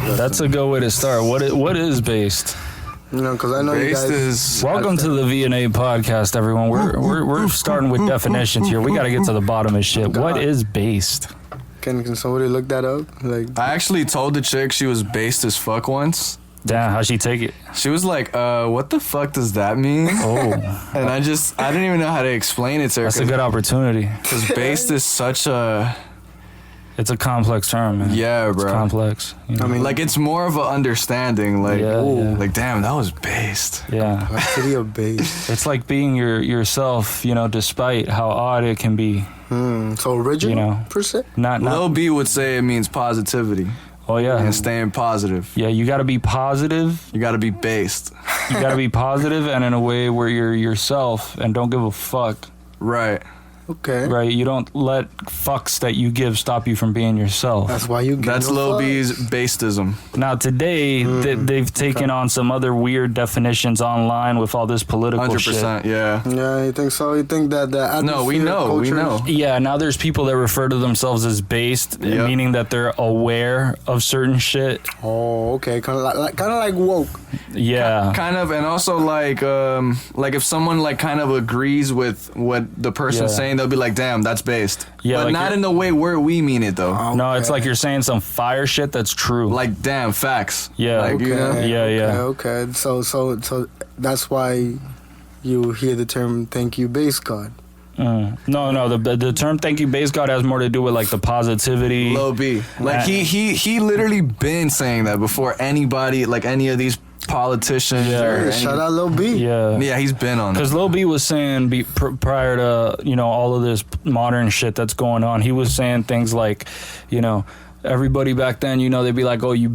That's a good way to start. What is based? You know, because I know Based you guys. is Welcome to the V&A podcast, everyone. We're starting with definitions here. We got to get to the bottom of shit. What is based? Can somebody look that up? Like, I actually told the chick she was based as fuck once. Damn, how'd she take it? She was like, what the fuck does that mean? Oh, And I didn't even know how to explain it to her. that's a good opportunity. Because based is such a... It's a complex term, man. Yeah, It's bro. complex. You know? I mean, Like, it's more of an understanding. Like, Yeah, yeah. like, damn, that was based. Yeah. city of base. It's like being yourself, you know, despite how odd it can be. So original, You know. per se? Not Lil B would say it means positivity oh, yeah. and staying positive. Yeah, you got to be positive. You got to be based. You got to be positive and in a way where you're yourself and don't give a fuck. Right. Okay. Right? You don't let fucks that you give stop you from being yourself. That's why you get That's no Lil fuck. B's basedism. Now today they've taken on some other weird definitions online with all this political 100%, yeah. Yeah, you think so? You think that the No, we atmosphere, know, we culture- know. shit. Yeah, now there's people that refer to themselves as based, Yep. meaning that they're aware of certain shit. Oh, okay. Kind of like woke. Yeah. Kind of, and also like if someone like kind of agrees with what the person's Yeah. saying, they'll be like, damn, that's based. Yeah, But like not you're- in the way where we mean it though. No, it's Okay. like you're saying some fire shit that's true. Like, damn, facts. Yeah. Like, Okay. you know? Yeah, yeah. Okay. So that's why you hear the term "thank you, base god." No, the term "thank you, base god" has more to do with like the positivity. Lil B. Like he literally been saying that before anybody, like any of these politicians. Yeah. Or Hey, any- shout out Lil B. Yeah. Yeah, he's been on it. Because Lil B was saying prior to, you know, all of this modern shit that's going on, he was saying things like, you know, everybody back then, you know, they'd be like, oh, you're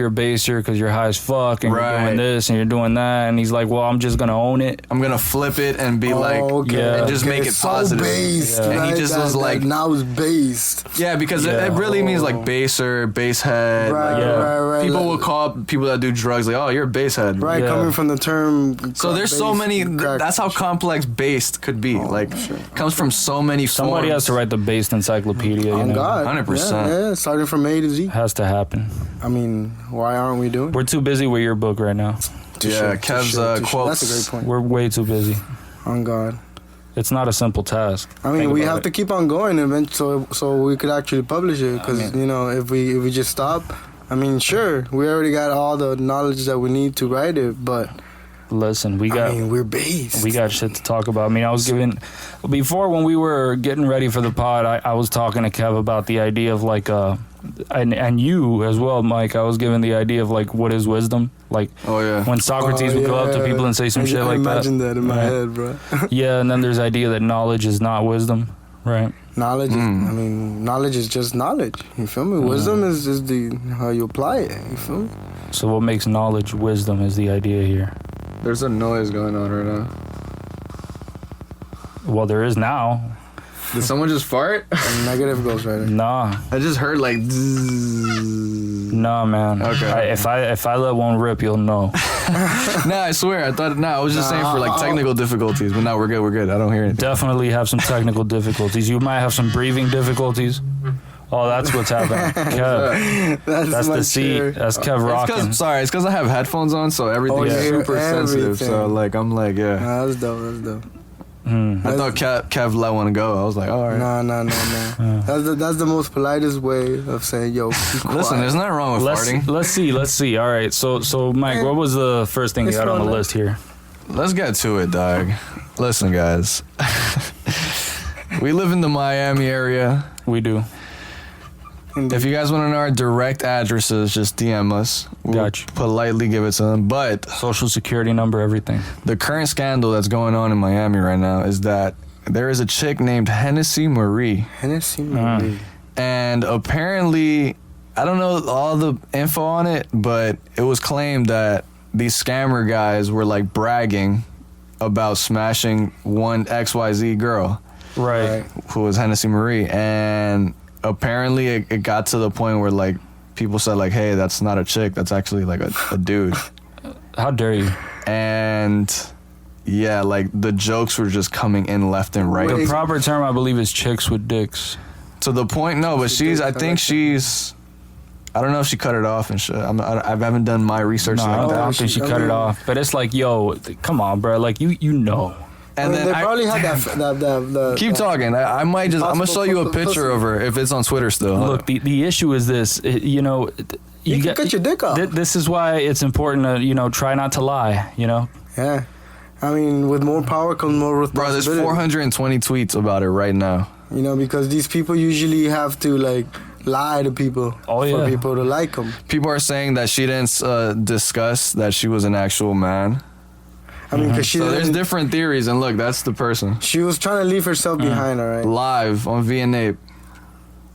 a baser because you're high as fuck and you're Right. doing this and you're doing that. And he's like, well, I'm just going to own it. I'm gonna flip it and be like, yeah. and just make it so positive. Based, Yeah. And he right? just was like, now it's based. yeah, because Yeah. it really means like baser, base head. Right, like, Yeah. right. People like, will call people that do drugs like, oh, you're a base head. right, Yeah. coming from the term. So there's so base, many. crack. That's how complex based could be. Like, comes from so many. Somebody has to write the based encyclopedia, you On know. God, 100%. Yeah, starting from A to Z. Has to happen. I mean, why aren't we doing? We're too busy with your book right now. Yeah, Kev's quotes. That's a great point. We're way too busy. On God. It's not a simple task. I mean, Think we about have it. to keep on going eventually, so we could actually publish it. Because you know, if we just stop, I mean, sure, we already got all the knowledge that we need to write it, but Listen, we got... I mean, we're based. We got shit to talk about. I mean, I was giving before when we were getting ready for the pod. I was talking to Kev about the idea of like and you as well, Mike. I was giving the idea of like what is wisdom, like Oh yeah. when Socrates would go up to people and say some shit I like imagine that in my Right. head, bro. Yeah, and then there's the idea that knowledge is not wisdom, right? Knowledge, I mean, knowledge is just knowledge. You feel me? Wisdom is just the how you apply it. You feel me? So what makes knowledge wisdom is the idea here. There's a noise going on right now. Well, there is now. Did someone just fart? Negative ghostwriter. Nah, I just heard like. Zzz. nah, man. Okay. If I let one rip, you'll know. Nah, I swear. I thought. Nah, I was just saying for like technical difficulties, but now we're good. We're good. I don't hear anything. Definitely have some technical difficulties. You might have some breathing difficulties. Oh, that's what's happening. Kev, that's my the seat. chair. That's Kev rocking. Sorry, it's because I have headphones on, so everything's yeah. super sensitive. So Everything. like, I'm like, yeah. Nah, that's dope. That's dope. I thought Kev let one go. I was like, all right. No. That's the most politest way of saying, yo, be quiet. Listen, there's nothing wrong with farting. Let's see. All right. So Mike, what was the first thing you It's got on the fun, list here? Let's get to it, dog. Listen, guys. We live in the Miami area. We do. If you guys want to know our direct addresses, just DM us. We'll Gotcha. politely give it to them. But Social security number, everything. the current scandal that's going on in Miami right now is that there is a chick named Hennessy Marie. Hennessy Marie. And apparently, I don't know all the info on it, but it was claimed that these scammer guys were like bragging about smashing one XYZ girl Right. who was Hennessy Marie. And apparently it got to the point where like people said like, hey, that's not a chick, that's actually like a dude. How dare you? And yeah, like the jokes were just coming in left and right. The proper term, I believe, is chicks with dicks. To the point, no, but I think she's I don't know if she cut it off and shit. I haven't done my research No, like I that. don't think she cut it off. But it's like, yo, come on, bro. Like you know. And then they probably had that. keep talking. I might just. I'm gonna show you a possible picture of her if it's on Twitter still. Look, the issue is this. You know, You can cut your dick off. This is why it's important to try not to lie. Yeah. I mean, with more power comes more Bro, responsibility. there's 420 tweets about it right now. Because these people usually have to like lie to people for people to like them. People are saying that she didn't discuss that she was an actual man. I mean, because So there's different theories, and look, that's the person. she was trying to leave herself behind, all right? Live on VNA.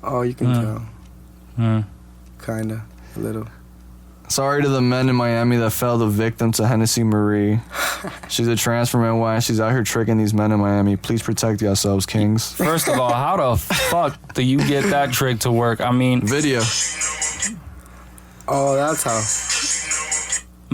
Oh, you can tell. Kinda, a little. Sorry to the men in Miami that fell the victim to Hennessy Marie. She's a trans from NY. She's out here tricking these men in Miami. Please protect yourselves, kings. First of all, how the fuck do you get that trick to work? I mean, Video. Oh, that's how.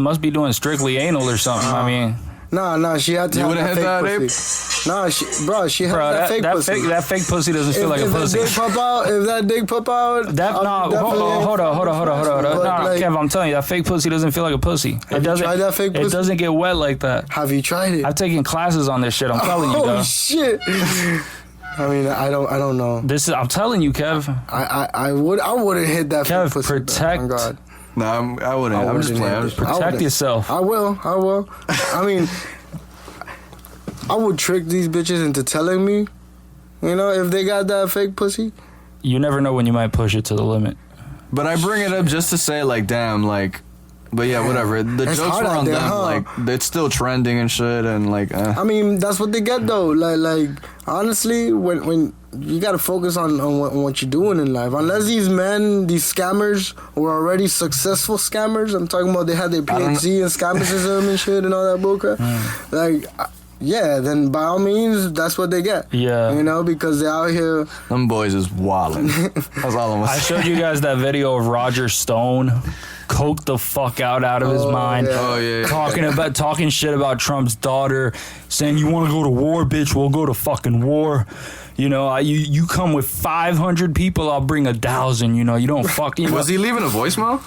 must be doing strictly anal or something. I mean, No, she had to You have would've that hit that, fake Abe? pussy. No, she had bro, that fake that pussy. fake pussy doesn't feel like a pussy. If that dick pop out, That I'll no, definitely- hold on. But, No, like, Kev, I'm telling you, that fake pussy doesn't feel like a pussy. Have you tried that fake It pussy? doesn't get wet like that. Have you tried it? I've taken classes on this shit. I'm telling you, Oh though. shit! I mean, I don't know. I'm telling you, Kev. I wouldn't hit that Kev, fake pussy. protect- Oh God. No, I wouldn't. I'm just playing. I'm just I Protect wouldn't. yourself. I will. I mean, I would trick these bitches into telling me, if they got that fake pussy. You never know when you might push it to the limit. But I bring it up just to say, like, damn, like, but yeah, whatever. The It's jokes hard were out on there, them. huh? Like, it's still trending and shit, and like, I mean, that's what they get though. Like honestly, when you gotta focus on what you're doing in life. Unless these men, these scammers, were already successful scammers. I'm talking about they had their PhD in scammerism and shit and all that bullcrap. Like, yeah, then by all means, that's what they get. Yeah. Because they're out here. them boys is wildin'. That's all I'm gonna I say. showed you guys that video of Roger Stone coked the fuck out of his mind. yeah. Oh yeah. Talking shit about Trump's daughter, saying you want to go to war, bitch, we'll go to fucking war. You come with 500 people, I'll bring 1,000. You don't fucking. Was he leaving a voicemail?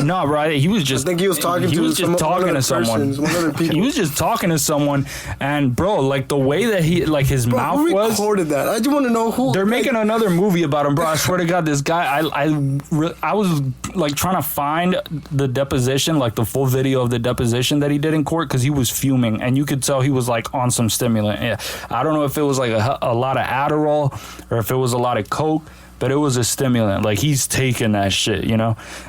No, right? He was just. I think he was talking He to was just talking to someone. One other people. He was just talking to someone, and bro, like the way that his Bro, mouth who was. recorded that? I just want to know who. They're making another movie about him, bro. I swear to God, this guy. I was like trying to find the deposition, like the full video of the deposition that he did in court, because he was fuming, and you could tell he was like on some stimulant. Yeah, I don't know if it was like a lot of Adderall or if it was a lot of coke, but it was a stimulant. Like, he's taking that shit,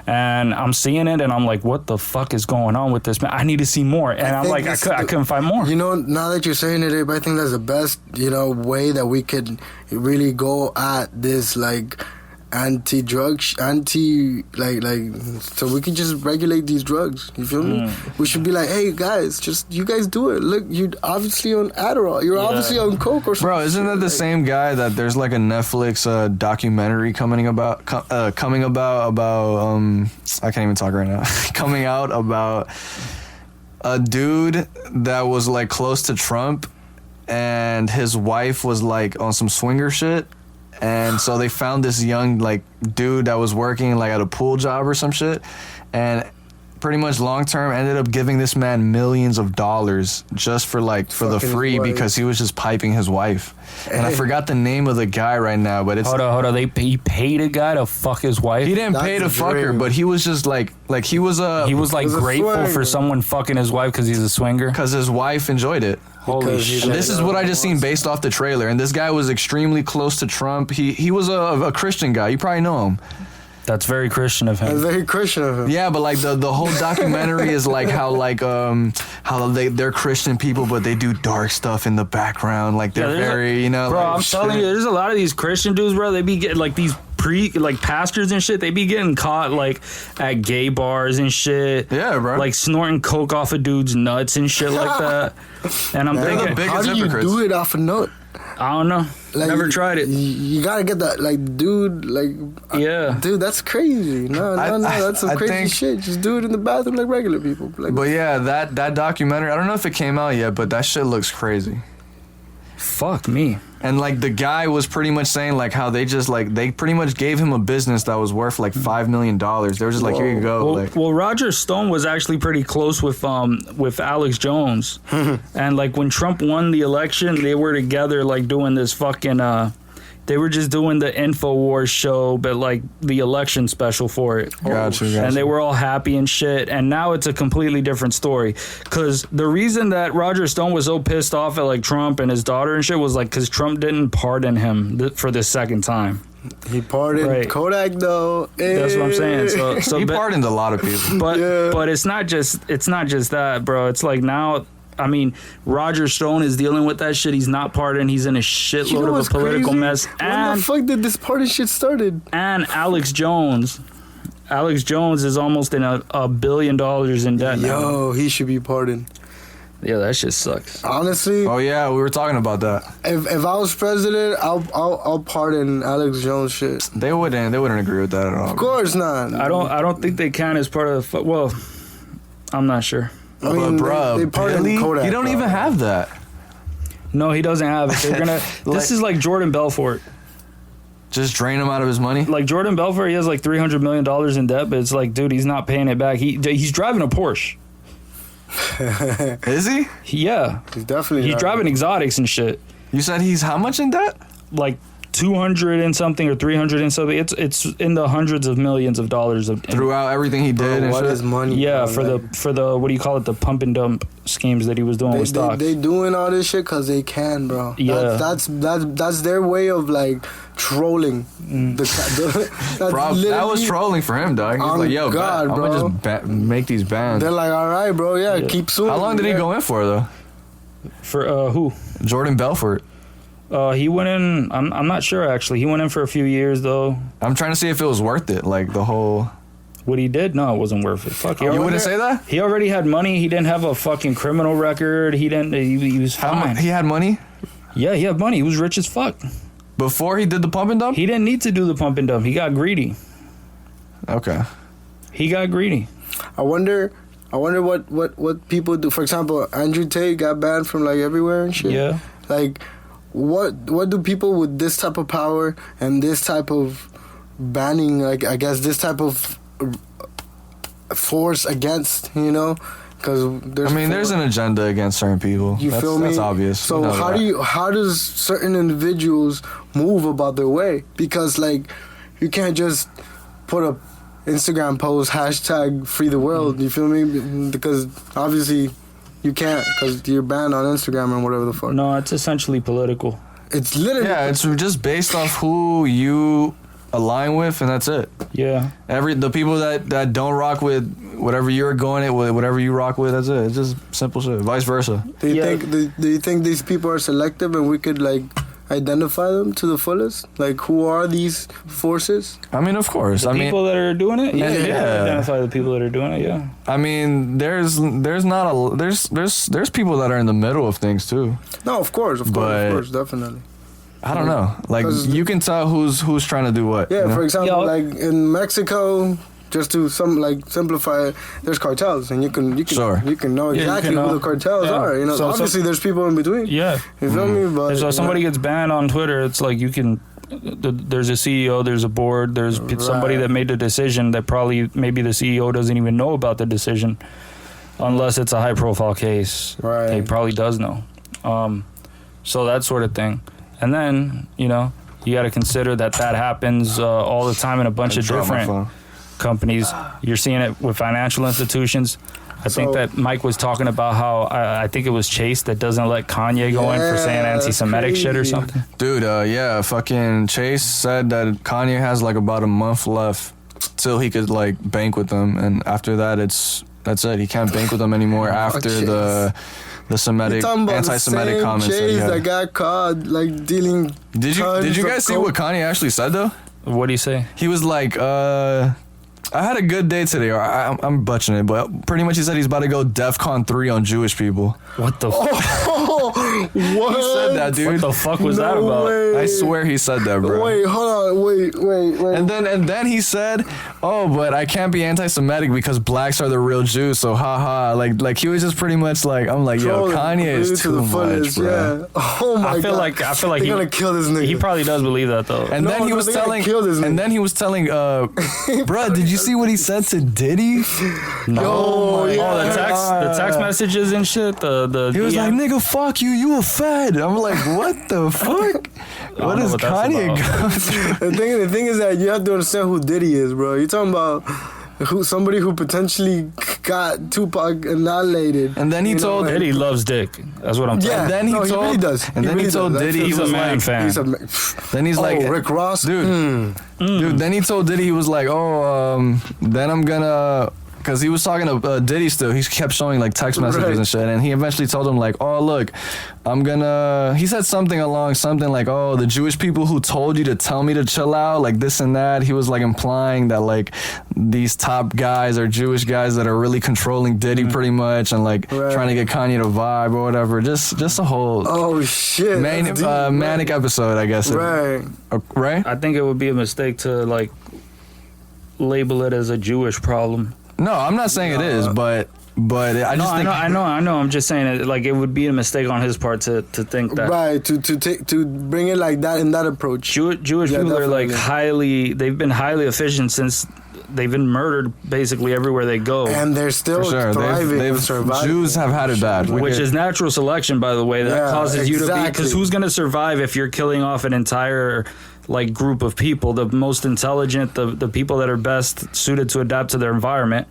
and I'm seeing it, and I'm like, what the fuck is going on with this man? I need to see more. And I'm like, I couldn't find more. Now that you're saying it, Abe, I think that's the best, way that we could really go at this, like, anti-drug, so we can just regulate these drugs. You feel me? We should be like, hey guys, just you guys do it. Look, you're obviously on Adderall. You're obviously on coke or something. Bro, isn't that the same guy that there's like a Netflix documentary coming about I can't even talk right now. Coming out about a dude that was like close to Trump, and his wife was like on some swinger shit. And so they found this young like dude that was working like at a pool job or some shit, and pretty much long term ended up giving this man millions of dollars just for the Fucking free his wife. because he was just piping his wife. And I forgot the name of the guy right now, but it's Hold on. He paid a guy to fuck his wife. he didn't That's pay to a fuck her, dream. but he was just like he was He was like He was a grateful for swinger. someone fucking his wife because he's a swinger. because his wife enjoyed it. Holy Because shit! And this is what I just seen based off the trailer. And this guy was extremely close to Trump. He was a Christian guy. You probably know him. That's very Christian of That's him. very Christian of him. Yeah, but like the whole documentary is like how they're Christian people, but they do dark stuff in the background. Like they're there's very Bro, like, I'm telling you, there's a lot of these Christian dudes, bro. They be getting like these pastors and shit. They be getting caught like at gay bars and shit. Yeah, bro. Like snorting coke off a dude's nuts and shit like that. And I'm They're the thinking, biggest How do you hypocrites. do it off a nut? I don't know. Like, Never tried it. You gotta get that, like, dude, like, Yeah. dude, that's crazy. No, that's some I crazy think- shit. Just do it in the bathroom like regular people. Like, But yeah, that documentary. I don't know if it came out yet, but that shit looks crazy. Fuck me. And like the guy was pretty much saying like how they pretty much gave him a business that was worth like $5 million. They were just like, here you go. Well, Roger Stone was actually pretty close with Alex Jones, and like when Trump won the election, they were together like doing this fucking. They were just doing the InfoWars show, but like the election special for it. Gotcha. And they were all happy and shit. And now it's a completely different story. Because the reason that Roger Stone was so pissed off at like Trump and his daughter and shit was like because Trump didn't pardon him for the second time. He pardoned Kodak though. That's what I'm saying. So he pardoned a lot of people. But it's not just that, bro. It's like now. I mean, Roger Stone is dealing with that shit. He's not pardoned. He's in a shitload of a political mess. When the fuck did this pardon shit started? And Alex Jones is almost in $1 billion in debt now. Yo, he should be pardoned. Yeah, that shit sucks. Honestly. Oh yeah, we were talking about that. If I was president, I'll pardon Alex Jones shit. They wouldn't agree with that at all. Of course not. I don't think they can as part of the. Well, I'm not sure. I mean, bro, they pardoned Kodak. You don't even have that. No, he doesn't have it. They're gonna. This is like Jordan Belfort. Just drain him out of his money. Like Jordan Belfort, he has like $300 million in debt, but it's like, dude, he's not paying it back. He's driving a Porsche. Is he? Yeah, He's driving exotics and shit. You said he's how much in debt? Like 200 and something or 300 and something. It's in the hundreds of millions of dollars Throughout everything he did. Bro, what is money? Yeah, bro? for the what do you call it? The pump and dump schemes that he was doing with stocks. They doing all this shit because they can, bro. Yeah, that's their way of like trolling. Bro, that was trolling for him, dog. He's like, yo, God, I'm bro. gonna just make these bans. They're like, all right, bro, yeah. Keep suing. How long did he go in for though? For who? Jordan Belfort. He went in. I'm not sure actually. He went in for a few years though. I'm trying to see if it was worth it. Like the whole. What he did? No, it wasn't worth it. Fuck. You wouldn't say that? He already had money. He didn't have a fucking criminal record. He didn't. He was fine. He had money. Yeah, he had money. He was rich as fuck. Before he did the pump and dump. He didn't need to do the pump and dump. He got greedy. Okay. He got greedy. I wonder what people do. For example, Andrew Tate got banned from like everywhere and shit. Yeah. Like, what do people with this type of power and this type of banning, like I guess this type of force against, you know? Because there's an agenda against certain people. Feel me? That's obvious. So how does certain individuals move about their way? Because like you can't just put a Instagram post hashtag free the world. You feel me? Because obviously you can't because you're banned on Instagram and whatever the fuck. No, it's essentially political. It's literally it's just based off who you align with, and that's it. Yeah. The people that don't rock with whatever you're going it with, whatever you rock with, that's it. It's just simple shit. Vice versa. Do you think these people are selective and we could like identify them to the fullest? Like, who are these forces? I mean, of course. The people that are doing it? Yeah. Identify the people that are doing it, yeah. I mean, there's people that are in the middle of things too. No, of course, definitely. I don't know. Like, you can tell who's trying to do what. Yeah, you know? For example, like in Mexico, just to simplify it, there's cartels, and you can know exactly who the cartels are. You know, so obviously there's people in between. Yeah, you feel me? But so if somebody gets banned on Twitter, it's like you can. There's a CEO, there's a board, there's somebody that made the decision that maybe the CEO doesn't even know about the decision, unless it's a high-profile case. Right, he probably does know. So that sort of thing, and then you got to consider that happens all the time in a bunch of different companies. You're seeing it with financial institutions. I think that Mike was talking about how I think it was Chase that doesn't let Kanye go in for saying anti-Semitic shit or something. Dude, fucking Chase said that Kanye has like about a month left till he could like bank with them, and after that that's it. He can't bank with them anymore after the anti-Semitic comments Chase that he had. That got caught like dealing. Did you guys see what Kanye actually said though? What did he say? He was like, I had a good day today, or I'm butchering it, but pretty much he said he's about to go DEFCON 3 on Jewish people. What the fuck? What? He said that, dude. What the fuck was that No about? way. I swear he said that, bro. Wait, hold on. Wait. And then he said, "Oh, but I can't be anti-Semitic because blacks are the real Jews." So haha, like he was just pretty much like, I'm like, yo, Trolling Kanye really is to too the much, fullest, bro. Yeah. Oh my I feel god. like They're he, gonna kill this nigga. he probably does believe that though. And then he was they gotta telling, kill this nigga. and then he was telling, bro, did you see what he said to Diddy? Yo, yeah. Oh, the text messages and shit. The He was DM. like, nigga, fuck you, you a fed. I'm like, what the fuck? What know is what that's Kanye about. going through? The thing is that you have to understand who Diddy is, bro. You're talking about somebody who potentially got Tupac annihilated. And then he You know, told like- Diddy loves dick. That's what I'm saying. Yeah, And then he no, told, really does. and then really he told does. Diddy, he He's a was man like, fan. He's a then he's like, Rick Ross, dude, dude. Then he told Diddy, he was like, then I'm gonna. Because he was talking to Diddy still. He kept showing like text messages Right. and shit. And he eventually told him like, oh, look, he said something like, oh, the Jewish people who told you to tell me to chill out, like this and that. He was like implying that like these top guys are Jewish guys that are really controlling Diddy pretty much and like Right. trying to get Kanye to vibe or whatever. Just a whole Oh shit. that's deep, manic episode, I guess. Right. Right? I think it would be a mistake to like label it as a Jewish problem. No, I'm not saying it is, but I just think I know. I'm just saying it. Like it would be a mistake on his part to think that Right. To bring it like that in that approach. Jewish Yeah, people are like definitely. they've been highly efficient since they've been murdered basically everywhere they go. And they're still for sure. thriving and surviving. Jews have had it bad. Which is natural selection, by the way. That Yeah, causes you to be, exactly. because who's going to survive if you're killing off an entire like group of people, the most intelligent, the people that are best suited to adapt to their environment,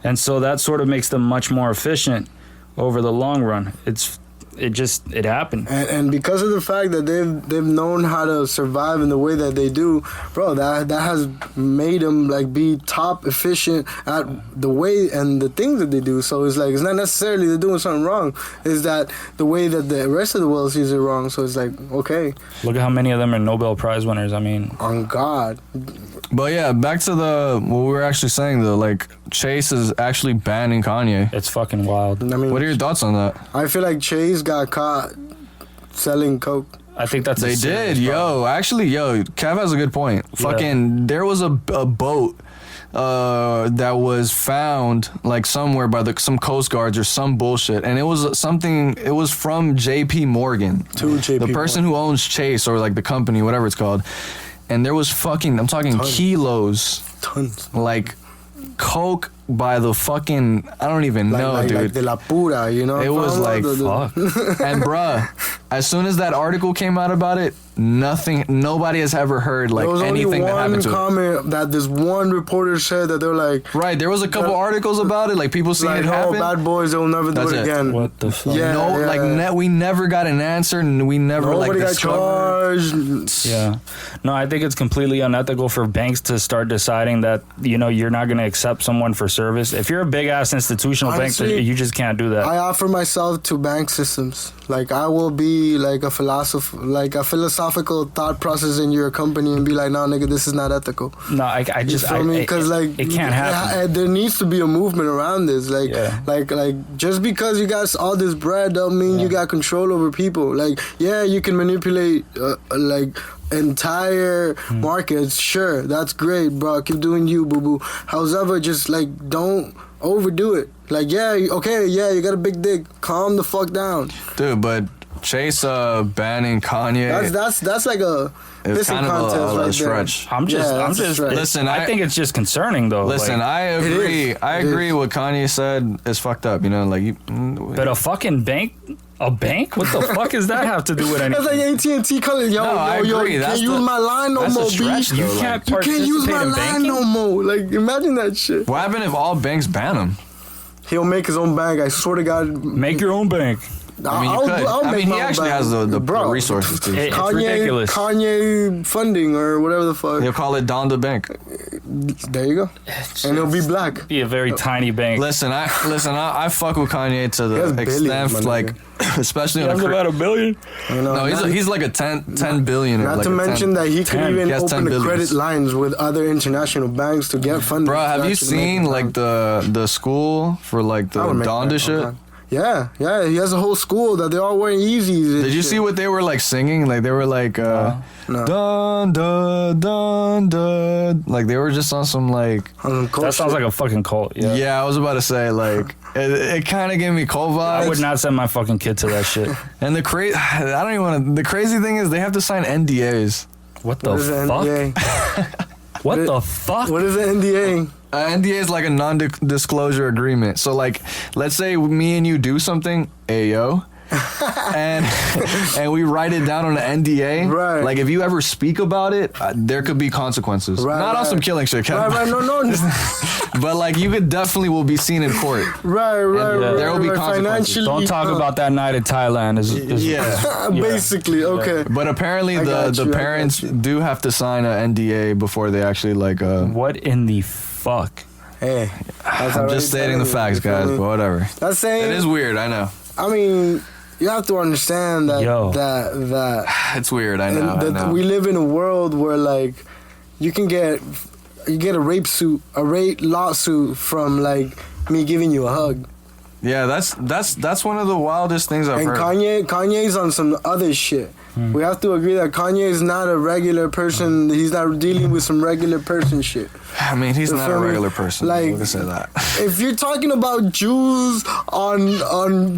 and so that sort of makes them much more efficient over the long run. It happened. And because of the fact that they've known how to survive in the way that they do, bro, that has made them like be top efficient at the way and the things that they do. So it's like it's not necessarily they're doing something wrong. It's that the way that the rest of the world sees it wrong. So it's like, okay, Look at how many of them are Nobel Prize winners. I mean, on God. But yeah, back to what we were actually saying though. Like Chase is actually banning Kanye. it's fucking wild. I mean, What are your thoughts on that? I feel like Chase got caught selling coke. I think that's They a did, serious problem. Actually, Kev has a good point. Fucking, there was a boat that was found like somewhere by some Coast Guards or some bullshit, and it was something. It was from J.P. Morgan, To J.P. the person who owns Chase or like the company, whatever it's called. And there was fucking, I'm talking kilos, Tons. like coke by the fucking, I don't even know, dude. Like de la pura, you know? It was like, Fuck. And bruh, as soon as that article came out about it, nobody has ever heard like There was anything only that happened one to it. comment that this one reporter said that they're like, Right, there was a couple articles about it, like people seeing like, it oh, happen. bad boys, they'll never That's do it it. again. What the fuck? Yeah, No, yeah, like yeah. we never got an answer, and we never Nobody like got discovered. charged. Yeah. No, I think it's completely unethical for banks to start deciding that, you're not going to accept someone for service. If you're a big ass institutional Honestly, bank, you just can't do that. I offer myself to bank systems. Like I will be like a philosophical thought process in your company and be like, no, nigga, this is not ethical. No, I You just feel me? Because like it can't happen. There needs to be a movement around this. Like, Yeah. like just because you got all this bread don't mean you got control over people. Like, yeah, you can manipulate like entire markets. Sure, that's great, bro. Keep doing you, boo boo. However, just like don't overdo it. Like, yeah, okay, yeah, you got a big dick. Calm the fuck down. Dude, but Chase banning Kanye. That's like a It's pissing kind of contest a right there. stretch. I'm just, Yeah, that's a stretch. Listen, I think it's just concerning though. Listen, like, I agree. is. I It agree. is. What Kanye said is fucked up. Like but a fucking bank, a bank? What the fuck does that have to do with That's anything? like AT&T calling, yo, No, I yo, agree. you That's can't use the- my line no that's a more, B. stretch, though. You like- can't You can't use my participate in line banking? no more. Like, imagine that shit. what happened if all banks ban him? He'll make his own bank. I swear to God. Make your own bank. I mean, you could. I mean, my he own actually bank. has the Bro, resources to. It's Kanye, ridiculous. Kanye funding or whatever the fuck. He'll call it Donda Bank. There you go. And it'll be black. Be a very tiny bank. Listen, I fuck with Kanye to He has the billions, extent, my like, especially on That's a about $1 billion. You know, no, he's like a 10 billion. not like to a mention 10. that he could 10. even He has 10 open the billions. credit lines with other international banks to get funding. Bro, to have you actually make seen it like down. the school for like the I would make Donda that, shit? okay. Yeah, he has a whole school that they're all wearing Yeezys. And Did you shit. see what they were like singing? Like they were like, No. dun dun dun dun. Like they were just on some like. That sounds like a fucking cult. Yeah. Yeah, I was about to say like it kind of gave me cult vibes. I would not send my fucking kid to that shit. And I don't even want to. The crazy thing is they have to sign NDAs. What the What is an fuck? NDA? What the fuck? What is an NDA? NDA is like a non-disclosure agreement. So like, let's say me and you do something, ayo, and we write it down on an NDA. Right. Like if you ever speak about it, there could be consequences. Right, Not on right. some killing shit, Kevin. Right, no. But like you could definitely will be seen in court. Right. there will be consequences. Financially, Don't talk about that night in Thailand. Yeah. Basically, okay. But apparently I got the you, I parents got you. do have to sign an NDA before they actually like. What in the fuck? Hey, that's I'm already just stating the telling you, facts, you feel guys. me? But whatever. That's saying. It is weird. I know. I mean, you have to understand that Yo. that It's weird. I know. and I that know. we live in a world where like you get a rape lawsuit from like me giving you a hug. Yeah, that's one of the wildest things I've And heard. Kanye's on some other shit. We have to agree that Kanye is not a regular person. He's not dealing with some regular person shit. I mean, he's You not feel a me? regular person. Like- We can say that. If you're talking about Jews on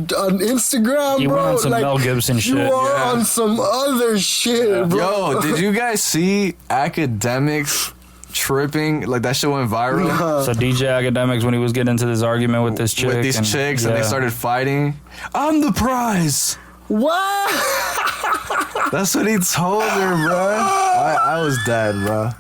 Instagram, He bro, went on some like Mel Gibson you shit. are Yeah. on some other shit, bro. Yo, did you guys see academics tripping? Like that shit went viral So DJ Academics, when he was getting into this argument with this chick, with these chicks, and they yeah. started fighting. I'm the prize. What? That's what he told her, bro. I was dead, bro.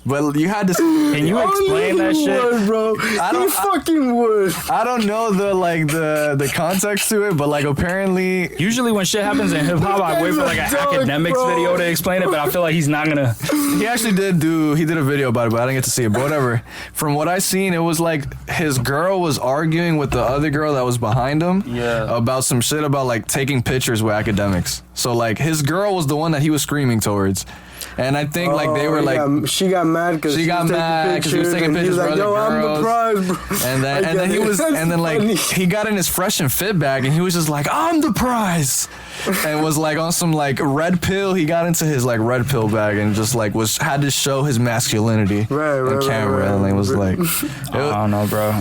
But you had to. Can you explain that Only he shit? would, bro. He fucking would. I don't know the context to it, but like apparently. Usually when shit happens in hip hop, I wait for like an This guy's a dog, academics bro. video to explain it, but I feel like he's not gonna. He actually did a video about it, but I didn't get to see it. But whatever. From what I seen, it was like his girl was arguing with the other girl that was behind him. Yeah. About some shit about like taking pictures with academics. So like his girl was the one that he was screaming towards. And I think like they were like she got mad because She got mad 'cause he was taking pictures He's like, for yo, other I'm the prize, bro. and then I and then get he it. was That's and then like funny. he got in his fresh and fit bag and he was just like, I'm the prize. And was like on some like red pill. He got into his like red pill bag and just like had to show his masculinity Right, on camera. right. And it was like I don't know, bro.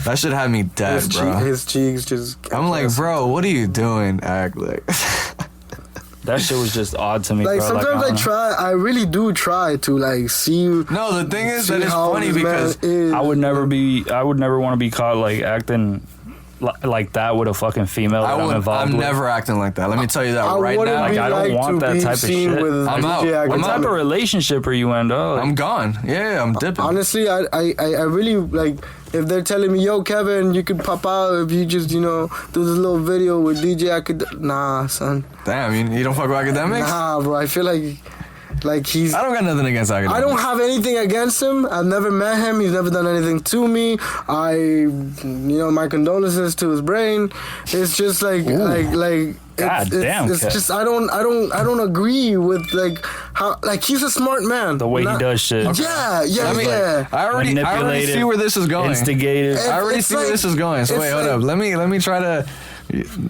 that shit had me dead, bro. His cheeks just. I'm like, bro, what are you doing? Act like That shit was just odd to me, Like bro. sometimes don't I really do try to like see. no. The thing is see that it's how funny this man because is. know. I would never want to be caught like acting like that with a fucking female that I'm involved I'm with. never acting like that. Let me tell you that I right wouldn't now. be Like, I don't want to that be type of seen shit. with I'm DJ out. Academics. What type of relationship are you in, dog? I'm gone. Yeah, I'm dipping. Honestly, I really like if they're telling me, yo, Kevin, you could pop out if you just, do this little video with DJ Academics. Nah, son. Damn, you don't fuck with academics? Nah, bro. I feel like he's. I don't got nothing against academics. I don't have anything against him. I've never met him. He's never done anything to me. My condolences to his brain. It's just like. God damn, it's Kev. just I don't agree with like how like he's a smart man. The way he does shit. Yeah, I mean, yeah. I already Manipulated, see where this is going. Instigated. It- I already it's see where like- this is going. So it's wait, hold like- up. Let me try to.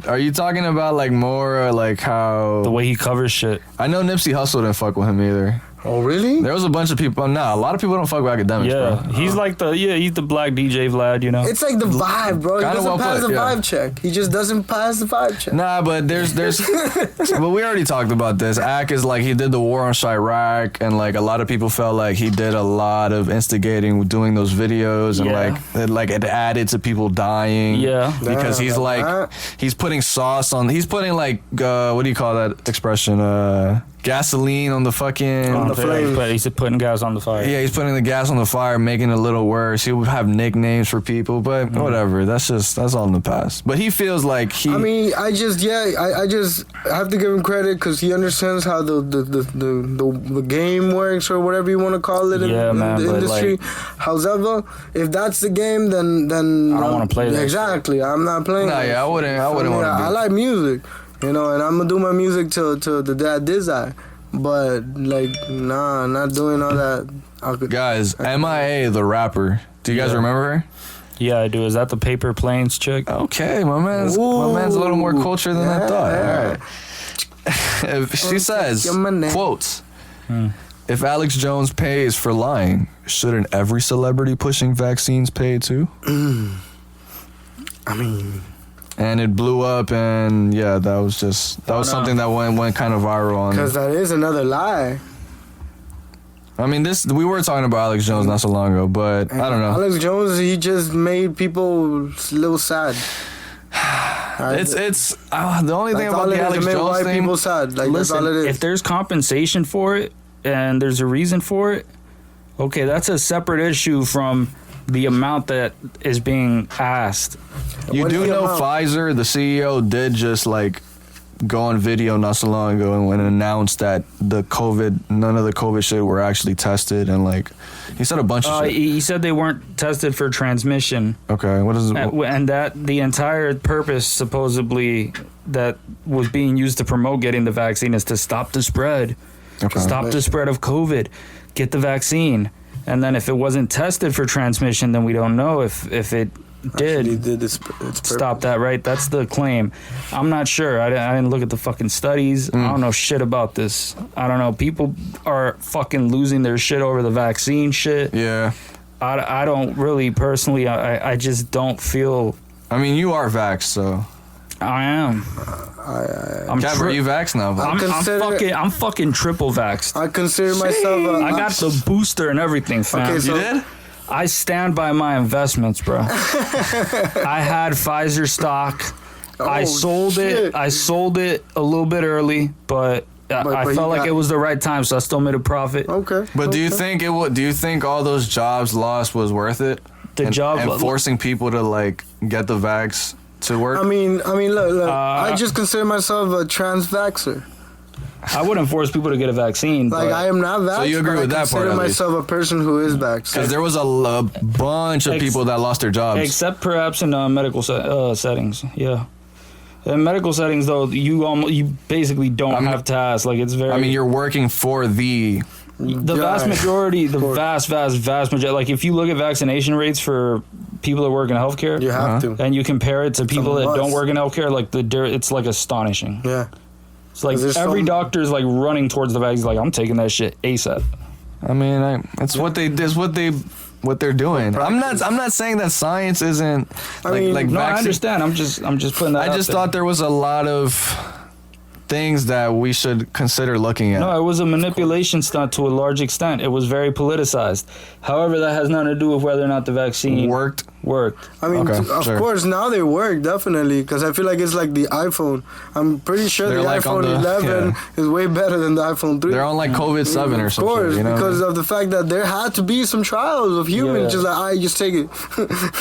Are you talking about like more like how? The way he covers shit. I know Nipsey Hussle didn't fuck with him either. Oh really? There was a bunch of people. Nah, a lot of people don't fuck with academics, Yeah, bro. he's like he's the black DJ Vlad, you know. It's like the vibe, bro. He Kinda doesn't well pass put, the yeah. vibe check. He just doesn't pass the vibe check. Nah, but there's but we already talked about this. Ak is like he did the war on Chirac, and like a lot of people felt like he did a lot of instigating doing those videos, and Yeah. it added to people dying. Yeah. because Damn, he's like that- he's putting sauce on. He's putting like what do you call that expression? Gasoline on the fucking. On the flames. But he's putting gas on the fire. Yeah, he's putting the gas on the fire, making it a little worse. He would have nicknames for people, but whatever. That's all in the past. But he feels like he. I mean, I just have to give him credit because he understands how the game works or whatever you want to call it Yeah, in man, the but, industry. However, if that's the game, then I don't wanna play that exactly. I'm not playing. Nah, that yeah, I shit. wouldn't I want to. I like music, and I'm gonna do my music till the dad diz I. But like, nah, not doing all that. Guys, MIA the rapper. Do you guys remember her? Yeah, I do. Is that the paper planes chick? Okay, my man's a little more cultured than I thought. All right. If she says, quotes, if Alex Jones pays for lying, shouldn't every celebrity pushing vaccines pay too? I mean, and it blew up, and yeah, that was something that went kind of viral on. Because that is another lie. I mean, we were talking about Alex Jones not so long ago, but I don't know. Alex Jones, he just made people a little sad. It's the only thing about the Alex Jones white thing. People sad. Like, listen, that's all it is. if there's compensation for it and there's a reason for it, okay, that's a separate issue from the amount that is being asked. You do know Pfizer, the CEO, did just like go on video not so long ago and announced that none of the COVID shit were actually tested, and like he said a bunch of shit. He said they weren't tested for transmission. Okay, what is it? And that the entire purpose supposedly that was being used to promote getting the vaccine is to stop the spread. Okay. Stop the spread of COVID. Get the vaccine. And then if it wasn't tested for transmission, then we don't know if it did stop that, right? That's the claim. I'm not sure. I didn't look at the fucking studies. I don't know shit about this. I don't know. People are fucking losing their shit over the vaccine shit. Yeah. I don't really personally. I just don't feel. I mean, you are vaxxed, so. I am. I'm Are you vaxxed now? I'm fucking triple vaxxed. I consider myself. I got the booster and everything, fam. Okay, so you did? I stand by my investments, bro. I had Pfizer stock. I sold it. I sold it a little bit early, but I felt like it was the right time, so I still made a profit. Okay. But do you think do you think all those jobs lost was worth it? And forcing people to like get the vax to work? I mean, look. I just consider myself a trans-vaxxer. I wouldn't force people to get a vaccine. Like, I am not vaxxed. So you agree with that part? I consider myself a person who is vaxxed. Because there was a bunch of people that lost their jobs. Except perhaps in medical settings. Yeah. In medical settings, though, you basically don't have to ask. Like, it's very. I mean, you're working for the vast majority, vast majority. Like, if you look at vaccination rates for people that work in healthcare, you have to, and you compare it to people that don't work in healthcare, like it's like astonishing. Yeah. It's like every doctor's like running towards the vaccine. Like, I'm taking that shit ASAP. I mean, it's what they're doing. I'm not saying that science isn't. No, I understand. I'm just putting that. I just thought there was a lot of things that we should consider looking at. No, it was a manipulation stunt to a large extent. It was very politicized. However, that has nothing to do with whether or not the vaccine worked. I mean, of course, now they work, definitely, because I feel like it's like the iPhone. I'm pretty sure the iPhone 11 is way better than the iPhone 3. They're on like COVID 7 or something. Of course, because of the fact that there had to be some trials of humans. Just like, I just take it.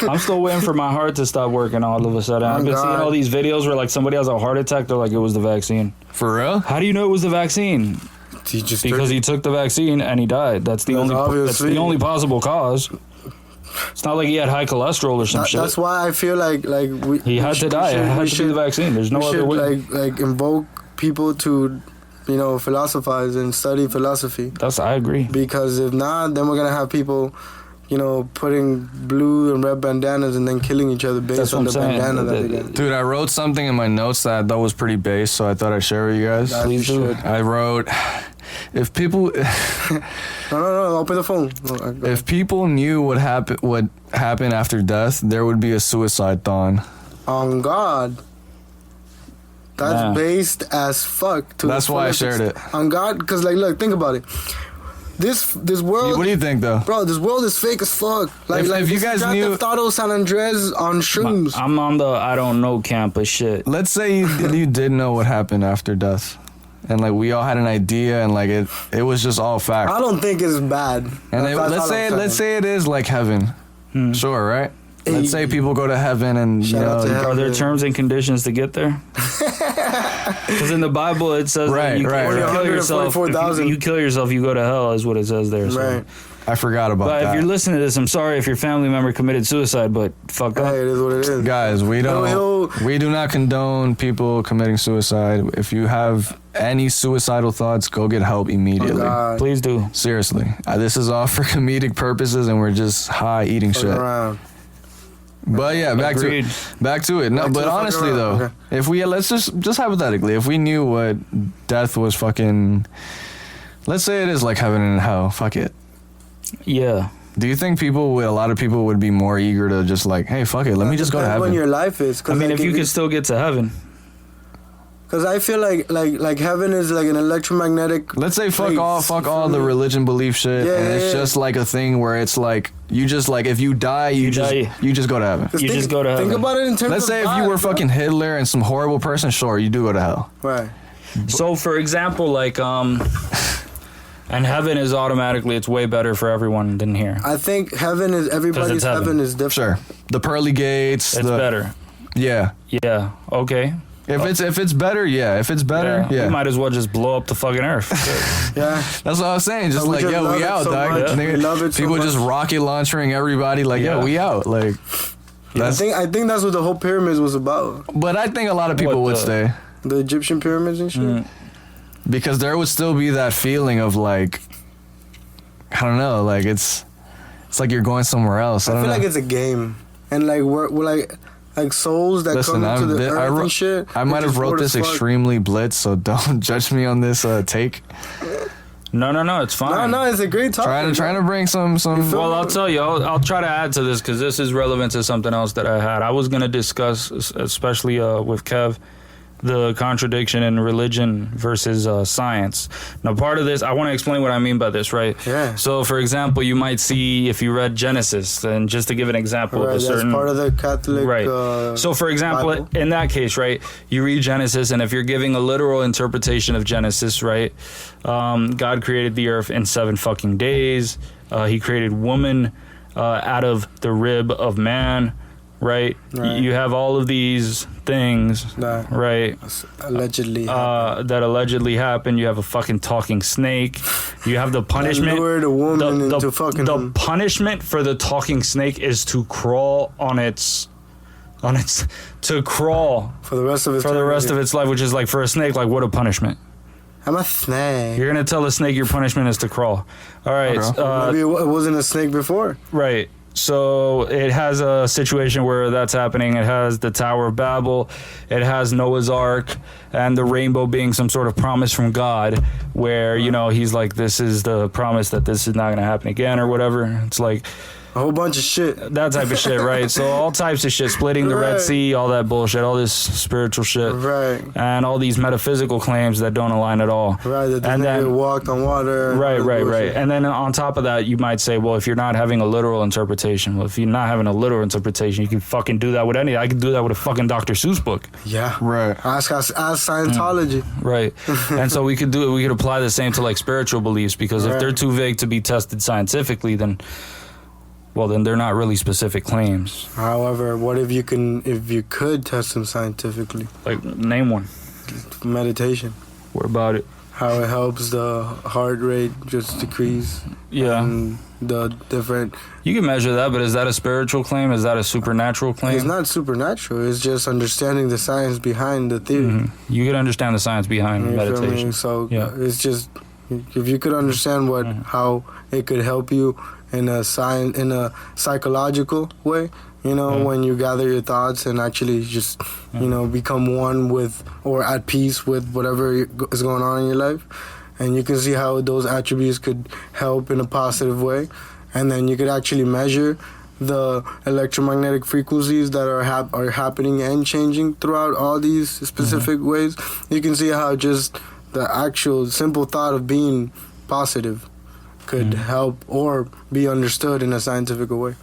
I'm still waiting for my heart to stop working all of a sudden. I've been seeing all these videos where like somebody has a heart attack. They're like, it was the vaccine. For real? How do you know it was the vaccine? Because he took the vaccine and he died. That's the only possible cause. It's not like he had high cholesterol or some shit. That's why I feel like he had to die. It had to be the vaccine. There's no other way. Like invoke people to, philosophize and study philosophy. I agree. Because if not, then we're gonna have people, putting blue and red bandanas and then killing each other based on the bandana that they get. Dude, I wrote something in my notes that I thought was pretty base, so I thought I'd share with you guys. Please do. I wrote, if people... No, open the phone. If people knew what happened after death, there would be a suicide-thon. On God. That's based as fuck. That's why I shared it. On God, because look, think about it. This world. What do you think, though, bro? This world is fake as fuck. If you guys knew, Grand Theft Auto San Andreas on shrooms. I'm on the I don't know camp of shit. Let's say you did know what happened after death, and like we all had an idea, and like it was just all fact. I don't think it's bad. And let's say it is like heaven. Sure, right? Hey. Let's say people go to heaven, and are there terms and conditions to get there? Because in the Bible it says that you kill yourself. If you kill yourself, you go to hell, is what it says there. So. Right. I forgot about that. But if you're listening to this, I'm sorry if your family member committed suicide, but fuck up. Hey, it is what it is. Guys, we do not condone people committing suicide. If you have any suicidal thoughts, go get help immediately. Please do. Seriously. This is all for comedic purposes, and we're just high eating shit. Around. But yeah, back Agreed. to it. No, Back to but the fucking honestly road. though, Okay. if we let's just hypothetically, if we knew what death was fucking, let's say it is like heaven and hell. Fuck it. Yeah. Do you think a lot of people would be more eager to just like, hey, fuck it, let me just go to Depends when heaven? your life is. I Cause mean, like, if you could still get to heaven. Because I feel like heaven is like an electromagnetic. Let's say fuck place all the religion belief shit, Yeah, and yeah, it's yeah. just like a thing where it's like you just like if you die, you just go to heaven. 'Cause You just go to heaven. Think about it in terms Let's of say if you were vibes, bro. fucking Hitler and some horrible person, sure, you do go to hell. Right. So, for example, like, and heaven is automatically, it's way better for everyone than here. I think heaven is everybody's it's heaven. heaven is different. Sure, the pearly gates. It's better. Yeah. Yeah. Okay. If it's better, yeah. If it's better, yeah. We might as well just blow up the fucking earth. Yeah. That's what I was saying. Just But we like, just yo, love we it out, so dog. much. Nigga, We love it so people just much. rocket launchering everybody. Like, Yeah. yo, we out. Like, I that's. think that's what the whole pyramids was about. But I think a lot of people What would the- stay The Egyptian pyramids and shit. because there would still be that feeling of like, I don't know, like it's like you're going somewhere else. I I don't feel know. like it's a game, and like we're like souls that Listen, come into the I earth wrote- and shit. I might they're have just wrote bored this as fuck. extremely blitz, so don't judge me on this take. No, it's fine. No, it's a great topic. Trying to bring some. feel Well, I'll tell you, I'll try to add to this because this is relevant to something else that I had. I was going to discuss, especially with Kev, the contradiction in religion versus science. Now, part of this, I want to explain what I mean by this, right? Yeah. So, for example, you might see, if you read Genesis, and just to give an example Right, of a that's certain... part of the Catholic. Right. So, for example, Bible. in that case, right, you read Genesis, and if you're giving a literal interpretation of Genesis, right, God created the earth in 7 fucking days. He created woman out of the rib of man, right? Right. You have all of these things, That right, allegedly. that allegedly happened. You have a fucking talking snake. You have the punishment. lured a woman into fucking the him. punishment for the talking snake is to crawl on its to crawl for the rest of its for the rest of its life, which is like for a snake, like what a punishment. I'm a snake. You're gonna tell a snake your punishment is to crawl. All right, Okay. Maybe it wasn't a snake before. right. So it has a situation where that's happening. It has the Tower of Babel. It has Noah's Ark and the rainbow being some sort of promise from God where, you know, he's like, this is the promise that this is not going to happen again or whatever. It's like A whole bunch of shit. that type of shit, right? So all types of shit, splitting the Red Right. Sea, all that bullshit, all this spiritual shit. Right. And all these metaphysical claims that don't align at all. Right. That the And nigga then- walked on water. Right. And then on top of that, you might say, well, if you're not having a literal interpretation, well, if you're not having a literal interpretation, you can fucking do that with any. I can do that with a fucking Dr. Seuss book. Yeah. Right. Ask Scientology. Right. And so we could apply the same to like spiritual beliefs because if Right. they're too vague to be tested scientifically, then they're not really specific claims. However, what if you could test them scientifically? Like, name one. Meditation. What about it? How it helps the heart rate just decrease. Yeah. And the different. You can measure that, but is that a spiritual claim? Is that a supernatural claim? It's not supernatural. It's just understanding the science behind the theory. Mhm. You can understand the science behind You feel me? meditation. So Yeah. it's just if you could understand how it could help you in a psychological way, you know, when you gather your thoughts and actually just you know become one with or at peace with whatever is going on in your life, and you can see how those attributes could help in a positive way, and then you could actually measure the electromagnetic frequencies that are happening and changing throughout all these specific ways. You can see how just the actual simple thought of being positive could help or be understood in a scientific way.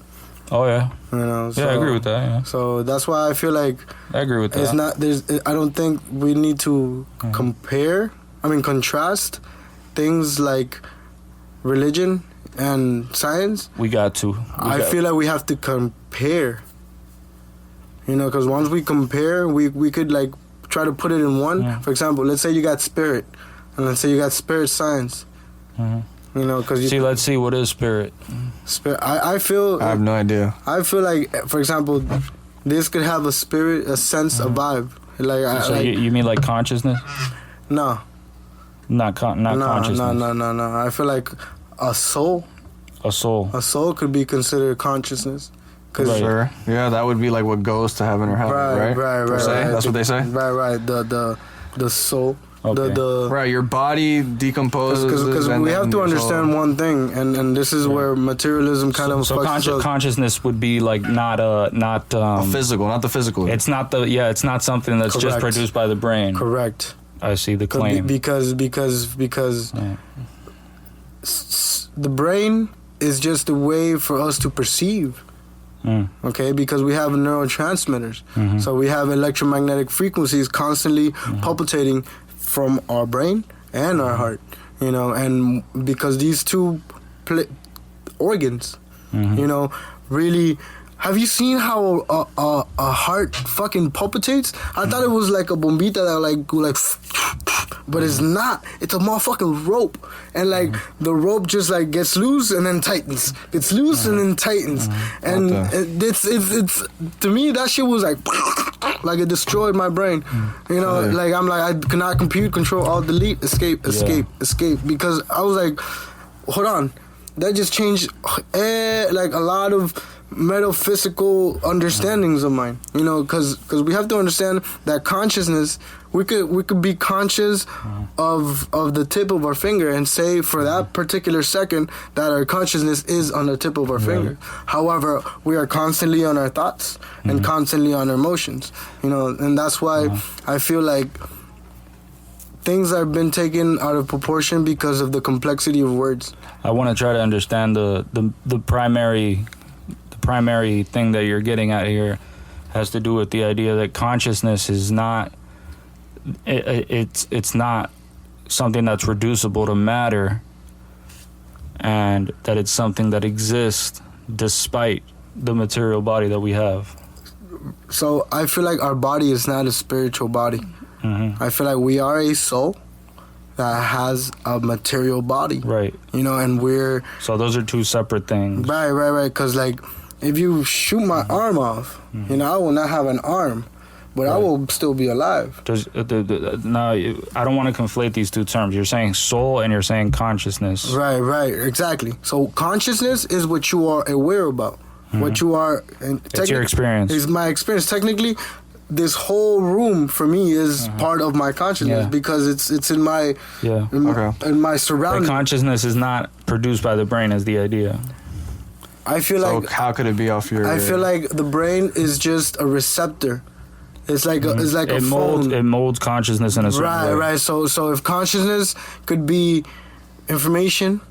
Oh, yeah. You know, Yeah, I agree with that, yeah. So that's why I feel like I agree with that. it's not. I don't think we need to contrast things like religion and science. We got to. I feel like we have to compare. You know, because once we compare, we could like try to put it in one. Yeah. For example, let's say you got spirit, and let's say you got spirit science. Mhm. You know, because you Let's see, what is spirit? spirit. I feel. I have no idea. I feel like, for example, this could have a spirit, a sense, a vibe. Like, So you mean like consciousness? no, Not consciousness. no. I feel like a soul A soul. could be considered consciousness. 'Cause- Sure. Yeah, that would be like what goes to heaven or hell, right? Per se? That's what they say? Right. The soul. Okay. The Right, your body decomposes. because and we then have to your understand soul- one thing, and this is where materialism kind of So fucks us. consciousness would be like not physical, not the physical. it's not it's not something that's just Correct. produced by the brain. Correct. I see the claim. Because Yeah. the brain is just a way for us to perceive. Mm. Okay, because we have neurotransmitters, Mhm. so we have electromagnetic frequencies constantly palpitating from our brain and our heart. You know, and because these two organs, you know, really. Have you seen how a heart fucking palpitates? I thought it was like a bombita that like, but it's not. It's a motherfucking rope, and like the rope just like gets loose and then tightens. Gets loose and then tightens, and it's to me that shit was like it destroyed my brain. You know, like I'm like I cannot compute, control, alt, delete, escape, because I was like, hold on, that just changed like a lot of metaphysical understandings of mine, you know, because we have to understand that consciousness, we could be conscious of the tip of our finger and say for that particular second that our consciousness is on the tip of our finger. However, we are constantly on our thoughts and constantly on our emotions, you know, and that's why I feel like things have been taken out of proportion because of the complexity of words. I want to try to understand the primary thing that you're getting at here has to do with the idea that consciousness is not it's not something that's reducible to matter, and that it's something that exists despite the material body that we have. So I feel like our body is not a spiritual body. I feel like we are a soul that has a material body, Right. you know, and we're So those are two separate things. right, because like if you shoot my arm off, you know, I will not have an arm, but I will still be alive. Now, I don't want to conflate these two terms. You're saying soul and you're saying consciousness. Right, exactly. So consciousness is what you are aware about, what you are. And It's your experience. It's my experience. Technically, this whole room for me is part of my consciousness because it's in my in my But surroundings. consciousness is not produced by the brain, is the idea. I feel So like how could it be off your? I feel like the brain is just a receptor. It's like it's like a phone. It molds consciousness in a certain way. Right. So if consciousness could be information,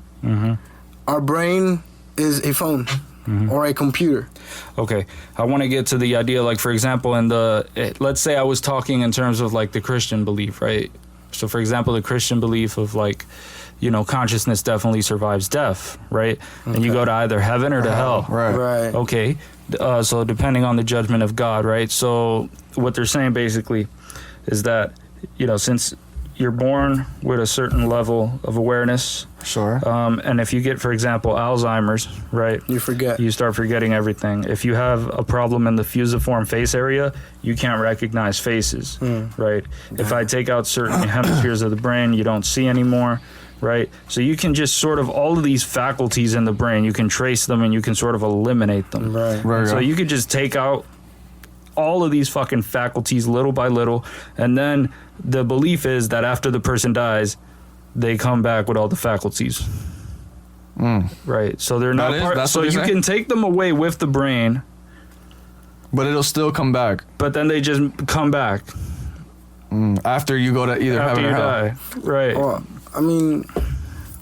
our brain is a phone or a computer. Okay, I want to get to the idea, like, for example, let's say I was talking in terms of, like, the Christian belief, right? So, for example, the Christian belief of, like, you know, consciousness definitely survives death, right? And you go to either heaven or to hell. Right. Okay, so depending on the judgment of God, right? So what they're saying basically is that, you know, since you're born with a certain level of awareness, Sure. and if you get, for example, Alzheimer's, right? You forget. You start forgetting everything. If you have a problem in the fusiform face area, you can't recognize faces, right? If I take out certain hemispheres of the brain, you don't see anymore, right? So you can just sort of, all of these faculties in the brain, you can trace them and you can sort of eliminate them. Right. So you could just take out all of these fucking faculties little by little, and then the belief is that after the person dies, they come back with all the faculties. Right. So they're not part. That's So what you you're saying? can take them away with the brain, But it'll still come back but then they just come back after you go to either after heaven you or hell. die. Right. Well, I mean,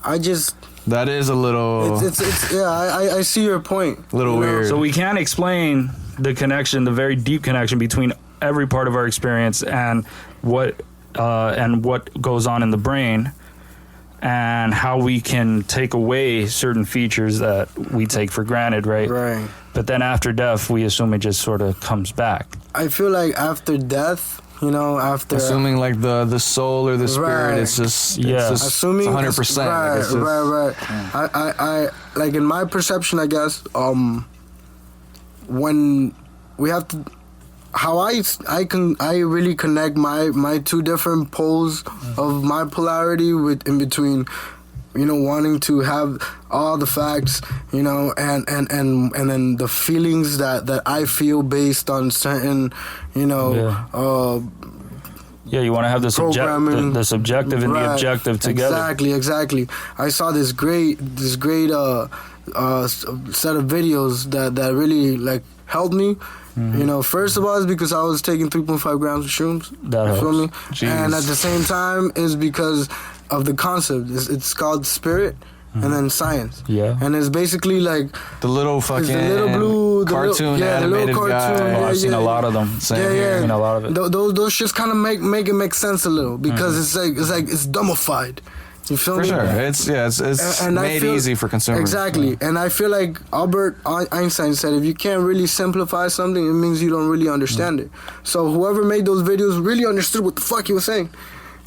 I just That is a little it's yeah. I see your point. little You know? weird. So we can't explain the connection, the very deep connection between every part of our experience and what goes on in the brain, and how we can take away certain features that we take for granted, right? Right. But then after death, we assume it just sort of comes back. I feel like after death, you know, after Assuming like the soul or the spirit, Right. it's just Yeah. it's just assuming 100%. Right. I like in my perception, I guess, when we have to, how I really connect my two different poles of my polarity in between, wanting to have all the facts, and then the feelings that I feel based on certain, Yeah, you want to have the subjective and the objective together. Exactly. I saw this great set of videos that really like helped me. First of all, is because I was taking 3.5 grams of shrooms. That helps. Feel me? Jeez. And at the same time, is because of the concept. It's called spirit. And then science. Yeah. And it's basically like The little fucking the little blue cartoon animated guy. Oh, I've seen a lot of them. Same here. I've seen a lot of it. Those shits kind of make it make sense a little because it's dumbified. You feel For me? sure. It's And I made feel- easy for consumers. Exactly. And I feel like Albert Einstein said, if you can't really simplify something, it means you don't really understand it. So whoever made those videos really understood what the fuck he was saying.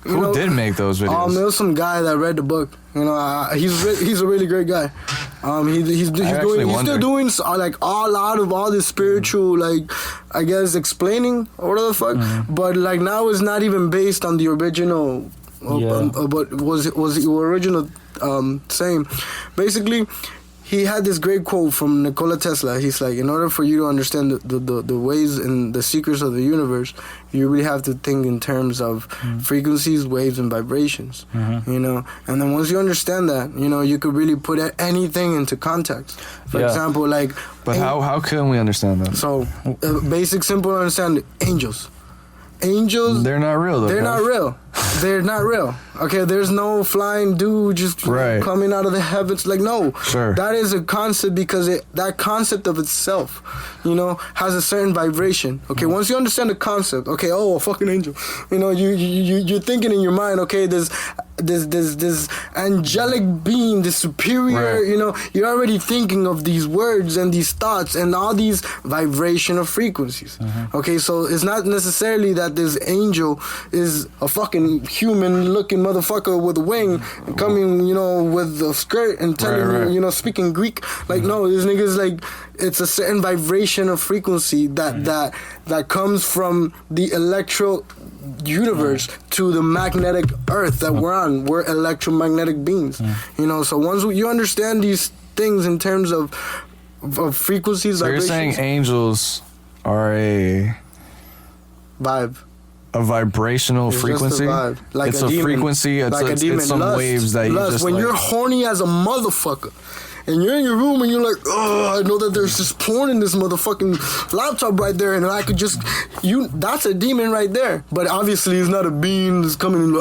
Who did make those videos? There was some guy that read the book. He's a really great guy. He's still doing like a lot of all this spiritual, like, I guess, explaining or whatever the fuck. But like now it's not even based on the original. But was the original saying. Basically, he had this great quote from Nikola Tesla. He's like, in order for you to understand the ways and the secrets of the universe, you really have to think in terms of frequencies, waves, and vibrations. And then once you understand that, you could really put anything into context. For example, like. But how can we understand that? So, basic, simple understanding: angels. Angels. They're not real, though. They're not real. They're not real. Okay, there's no flying dude just coming out of the heavens. Like, no. Sure. That is a concept because that concept of itself, has a certain vibration. Okay, once you understand the concept, okay, a fucking angel. You're thinking in your mind, okay, this angelic being, this superior, you're already thinking of these words and these thoughts and all these vibrational frequencies. Okay, so it's not necessarily that this angel is a fucking human looking motherfucker with a wing and coming, with a skirt and telling you, speaking Greek. Like, no, this nigga's like, it's a certain vibration of frequency that comes from the electro universe to the magnetic earth that we're on. We're electromagnetic beings. So once you understand these things in terms of frequencies, so you're saying angels are a vibe. A vibrational It's frequency? Just a vibe. Like it's a demon. frequency, it's some Lust. waves that you just When like, you're horny as a motherfucker and you're in your room and you're like, I know that there's just porn in this motherfucking laptop right there and I could just, that's a demon right there. But obviously it's not a being that's coming in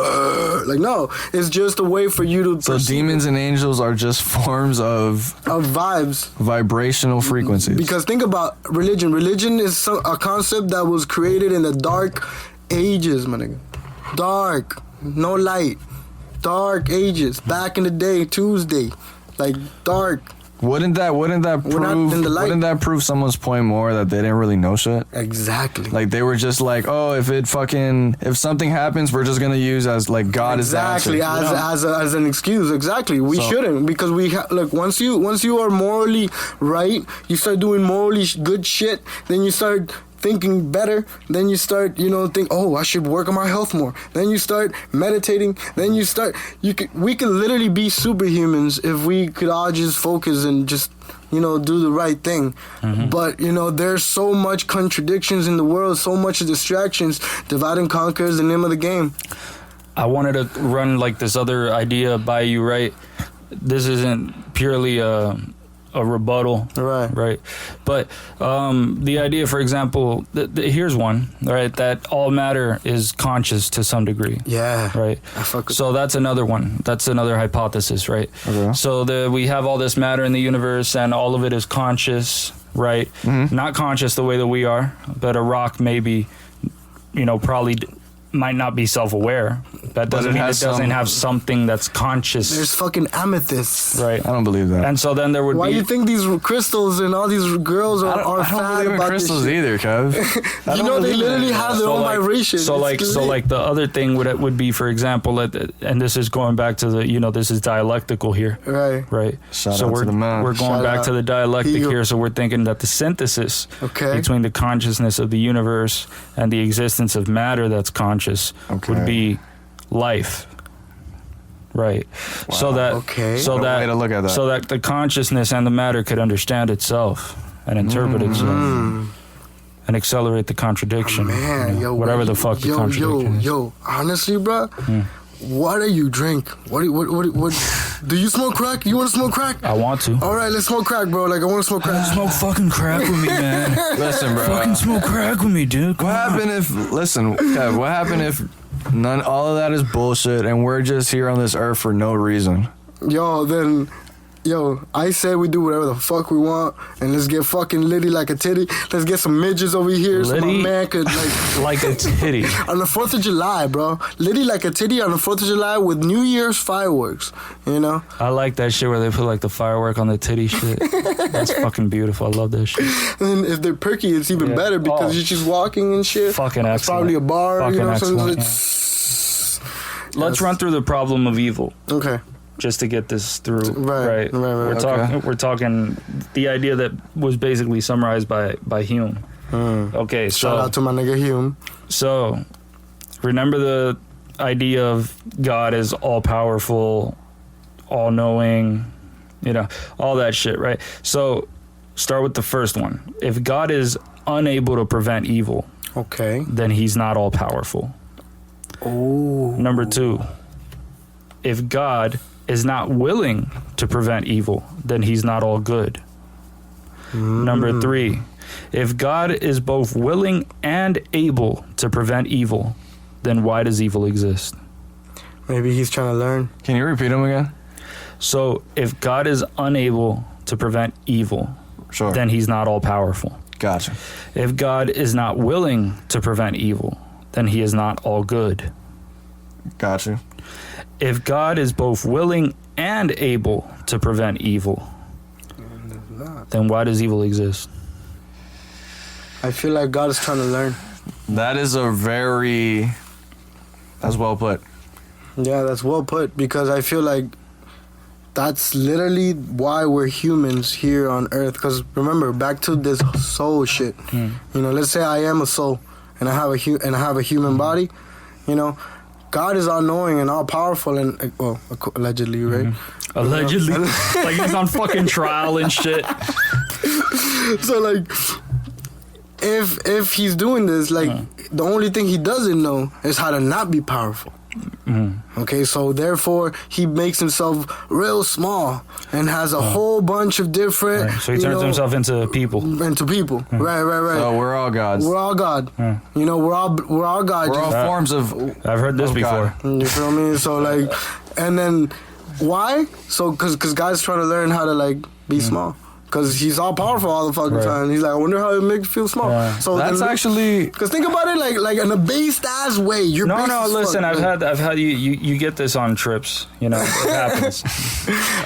like, no, it's just a way for you to So demons and angels are just forms of vibes. Vibrational frequencies. Because think about religion. Religion is a concept that was created in the dark ages, my nigga. Dark. No light. Dark ages. Back in the day, Tuesday. Like, dark. Wouldn't that prove someone's point more that they didn't really know shit? Exactly. Like they were just like, oh, if something happens, we're just gonna use as like God is the answer. Exactly, as an excuse. Exactly. We shouldn't, because once you are morally right, you start doing morally good shit, then you start thinking better, then you start, think, I should work on my health more. Then you start meditating, then we could literally be superhumans if we could all just focus and just, do the right thing. But, there's so much contradictions in the world, so much distractions. Divide and conquer is the name of the game. I wanted to run like this other idea by you, right? This isn't purely a rebuttal, right? But the idea, for example, here's one, right? That all matter is conscious to some degree. Yeah. Right. So that's another one. That's another hypothesis, right? Okay. So we have all this matter in the universe, and all of it is conscious, right? Not conscious the way that we are, but a rock maybe, probably might not be self-aware. That doesn't mean it doesn't have something that's conscious. There's fucking amethysts. Right. I don't believe that. And so then there would Why do you think these crystals and all these girls are I don't believe in crystals either, Kev. They literally have their own vibration. So the other thing would be, for example, and this is going back to the, this is dialectical here. Right. Shout out to the man. We're going back to the dialectic here. So we're thinking that the synthesis between the consciousness of the universe and the existence of matter that's conscious would be life, Right. So that Okay. so What a that way to look at that. so that the consciousness and the matter could understand itself and interpret itself and accelerate the contradiction. Man, you know, yo, whatever the fuck the contradiction is. Yo, honestly, bro, what do you drink? What do you smoke crack? You want to smoke crack? I want to. All right, let's smoke crack, bro. Like, I want to smoke crack. Smoke fucking crack with me, man. Listen, bro. Fucking smoke crack with me, dude. Come What on. happened if? Listen, Kev, what happened if all of that is bullshit and we're just here on this earth for no reason? Yo, I say we do whatever the fuck we want, and let's get fucking litty like a titty. Let's get some midgets over here so my Litty? man could, like... Like a titty. On the 4th of July, bro. Litty like a titty on the 4th of July with New Year's fireworks, you know? I like that shit where they put like the firework on the titty shit. That's fucking beautiful. I love that shit. And if they're perky, it's even Yeah. better because Oh. you're just walking and shit. Fucking It's excellent. probably a bar, Fucking you know? excellent, Let's Yes. run through the problem of evil. Okay. Just to get this through. Right. We're talking the idea that was basically summarized by Hume. Okay, Shout out to my nigga Hume. so remember the idea of God is all powerful, all knowing, you know, all that shit, right? So start with the first one. If God is unable to prevent evil, Okay. then he's not all powerful. Oh. Number 2, if God is not willing to prevent evil, then he's not all good. Number 3, if God is both willing and able to prevent evil, then why does evil exist? Maybe he's trying to learn. Can you repeat them again? So if God is unable to prevent evil, Sure. then he's not all powerful. Gotcha. If God is not willing to prevent evil, then he is not all good. Gotcha. If God is both willing and able to prevent evil, then why does evil exist? I feel like God is trying to learn. That's well put. Yeah, that's well put because I feel like that's literally why we're humans here on Earth. Because remember, back to this soul shit. You know, let's say I am a soul and I have a human body. You know, God is all knowing and all powerful and well, allegedly, right? Allegedly. Like he's on fucking trial and shit. So like, if he's doing this, like the only thing he doesn't know is how to not be powerful. Okay, so therefore he makes himself real small and has a whole bunch of different. Right. So he turns himself into people. Into people. Right. So we're all gods. We're all God. You know, we're all God. We're all just- forms of. I've heard this Oh, before. God. You feel me? So like, and then why? So cause God's trying to learn how to like be small. Cause he's all powerful all the fucking Right. time. He's like, I wonder how it makes you feel small. Yeah. So That's then- actually. Cause think about it like in a based ass way. You're No, based no, as listen, fuck. I've had you get this on trips, you know, it happens.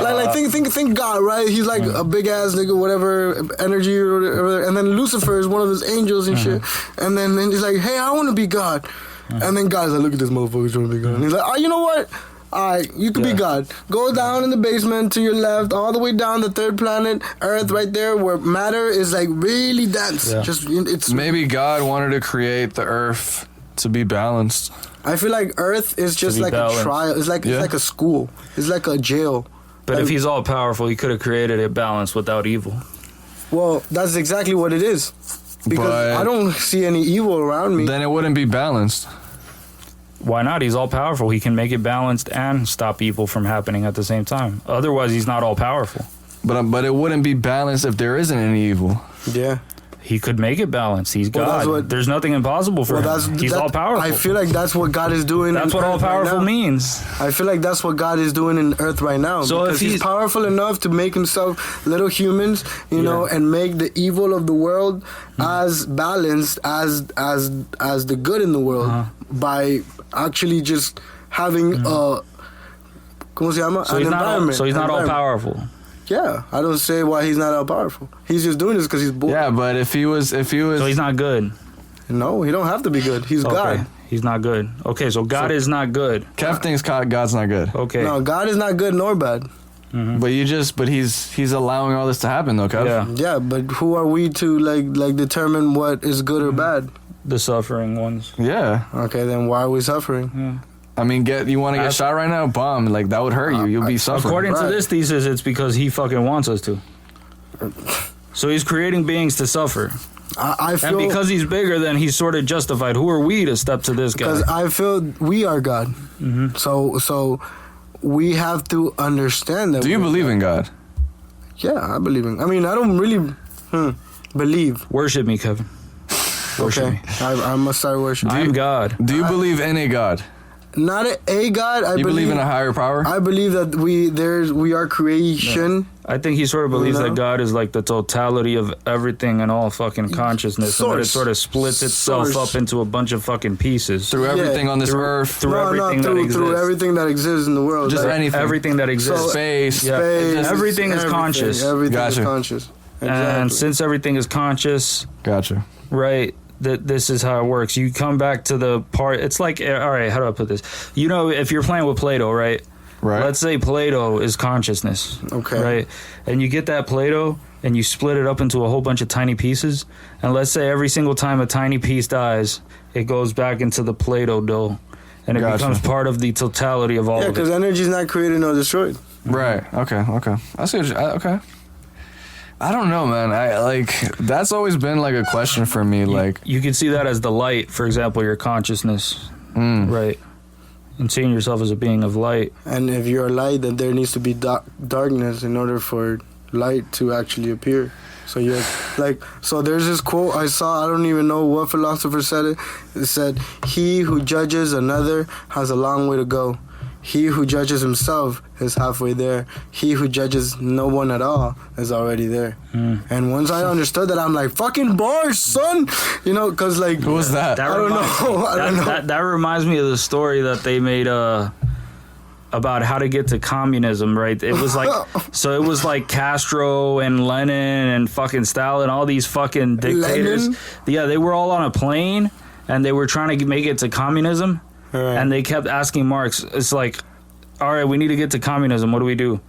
Like think God, right? He's like a big ass nigga, whatever energy or whatever. And then Lucifer is one of his angels and shit. And then he's like, hey, I want to be God. And then God's like, look at this motherfucker trying to be God. And he's like, oh, you know what? All right, you can be Yeah. God. Go down in the basement to your left, all the way down the third planet, Earth, right there, where matter is like really dense. Yeah. Just it's. Maybe God wanted to create the earth to be balanced. I feel like Earth is just be like balanced. a trial. It's Yeah. like a school. It's like a jail. But if Like- he's all powerful, he could have created a balance without evil. Well, that's exactly what it is. Because But- I don't see any evil around me. Then it wouldn't be balanced. Why not? He's all powerful. He can make it balanced and stop evil from happening at the same time. Otherwise, he's not all powerful. But it wouldn't be balanced if there isn't any evil. Yeah. He could make it balanced. He's Well, that's God. what- There's nothing impossible for him. He's all powerful. I feel like that's what God is doing. That's in what all Earth right powerful now. means. I feel like that's what God is doing in Earth right now. So because if he's he's- powerful enough to make himself little humans, you know, and make the evil of the world as balanced as the good in the world by actually just having a ¿cómo se llama? So an he's not all, environment. so he's not all Environment. powerful. Yeah, I don't say why he's not all powerful. He's just doing this because he's bored. Yeah, but if he was, So he's not good. No, he don't have to be good. He's Okay. God. He's not good. Okay, so God is not good. Kev thinks God's not good. Okay. No, God is not good nor bad. But he's allowing all this to happen though, Kev. Yeah. Yeah, but who are we to like determine what is good or bad? The suffering ones. Yeah. Okay, then why are we suffering? I mean, you want to get As- shot right now? Bomb. Like, that would hurt you. You'll be suffering. According to Right. this thesis, it's because he fucking wants us to. So he's creating beings to suffer. I feel And because he's bigger, then he's sort of justified. Who are we to step to this guy? because I feel we are God. Mm-hmm. So we have to understand that. Do you we're believe God. in God? Yeah, I believe in. I mean, I don't really believe. Worship me, Kevin. Worship Okay, me. I must start worshiping. I'm God. Do you believe in a God? Not a God. I You believe in a higher power? I believe that we are creation. I think he sort of believes No. that God is like the totality of everything and all fucking consciousness, and that it Source. sort of splits itself Source. up into a bunch of fucking pieces. Through everything on this Through- earth? through everything that through exists. everything that exists in the world. Just Like, anything. Everything that exists. Space. Yeah. space, Everything is conscious. Everything Gotcha. is conscious. And Exactly. since everything is conscious, Gotcha. right, that this is how it works. You come back to the part. It's like, all right, how do I put this? You know, if you're playing with Play-Doh, right? Right. Let's say Play-Doh is consciousness. Okay. Right? And you get that Play-Doh and you split it up into a whole bunch of tiny pieces. And let's say every single time a tiny piece dies, it goes back into the Play-Doh dough. And it Gotcha. becomes part of the totality of all Yeah, of because it. energy is not created nor destroyed. Right. Okay. I see. Okay. I don't know, man. I like that's always been like a question for me. Like, You can see that as the light, for example, your consciousness. Right. And seeing yourself as a being of light. And if you're light, then there needs to be darkness in order for light to actually appear. So you're like, so there's this quote I saw. I don't even know what philosopher said it. It said, "He who judges another has a long way to go. He who judges himself is halfway there. He who judges no one at all is already there." And once I understood that, I'm like, fucking bars, son. You know, because like, who was that? I don't know. I don't know. That reminds me of the story that they made about how to get to communism, right? It was like, so it was like Castro and Lenin and fucking Stalin, all these fucking dictators. Lenin? Yeah, they were all on a plane and they were trying to make it to communism. Right. And they kept asking Marx, it's like, all right, we need to get to communism. What do we do?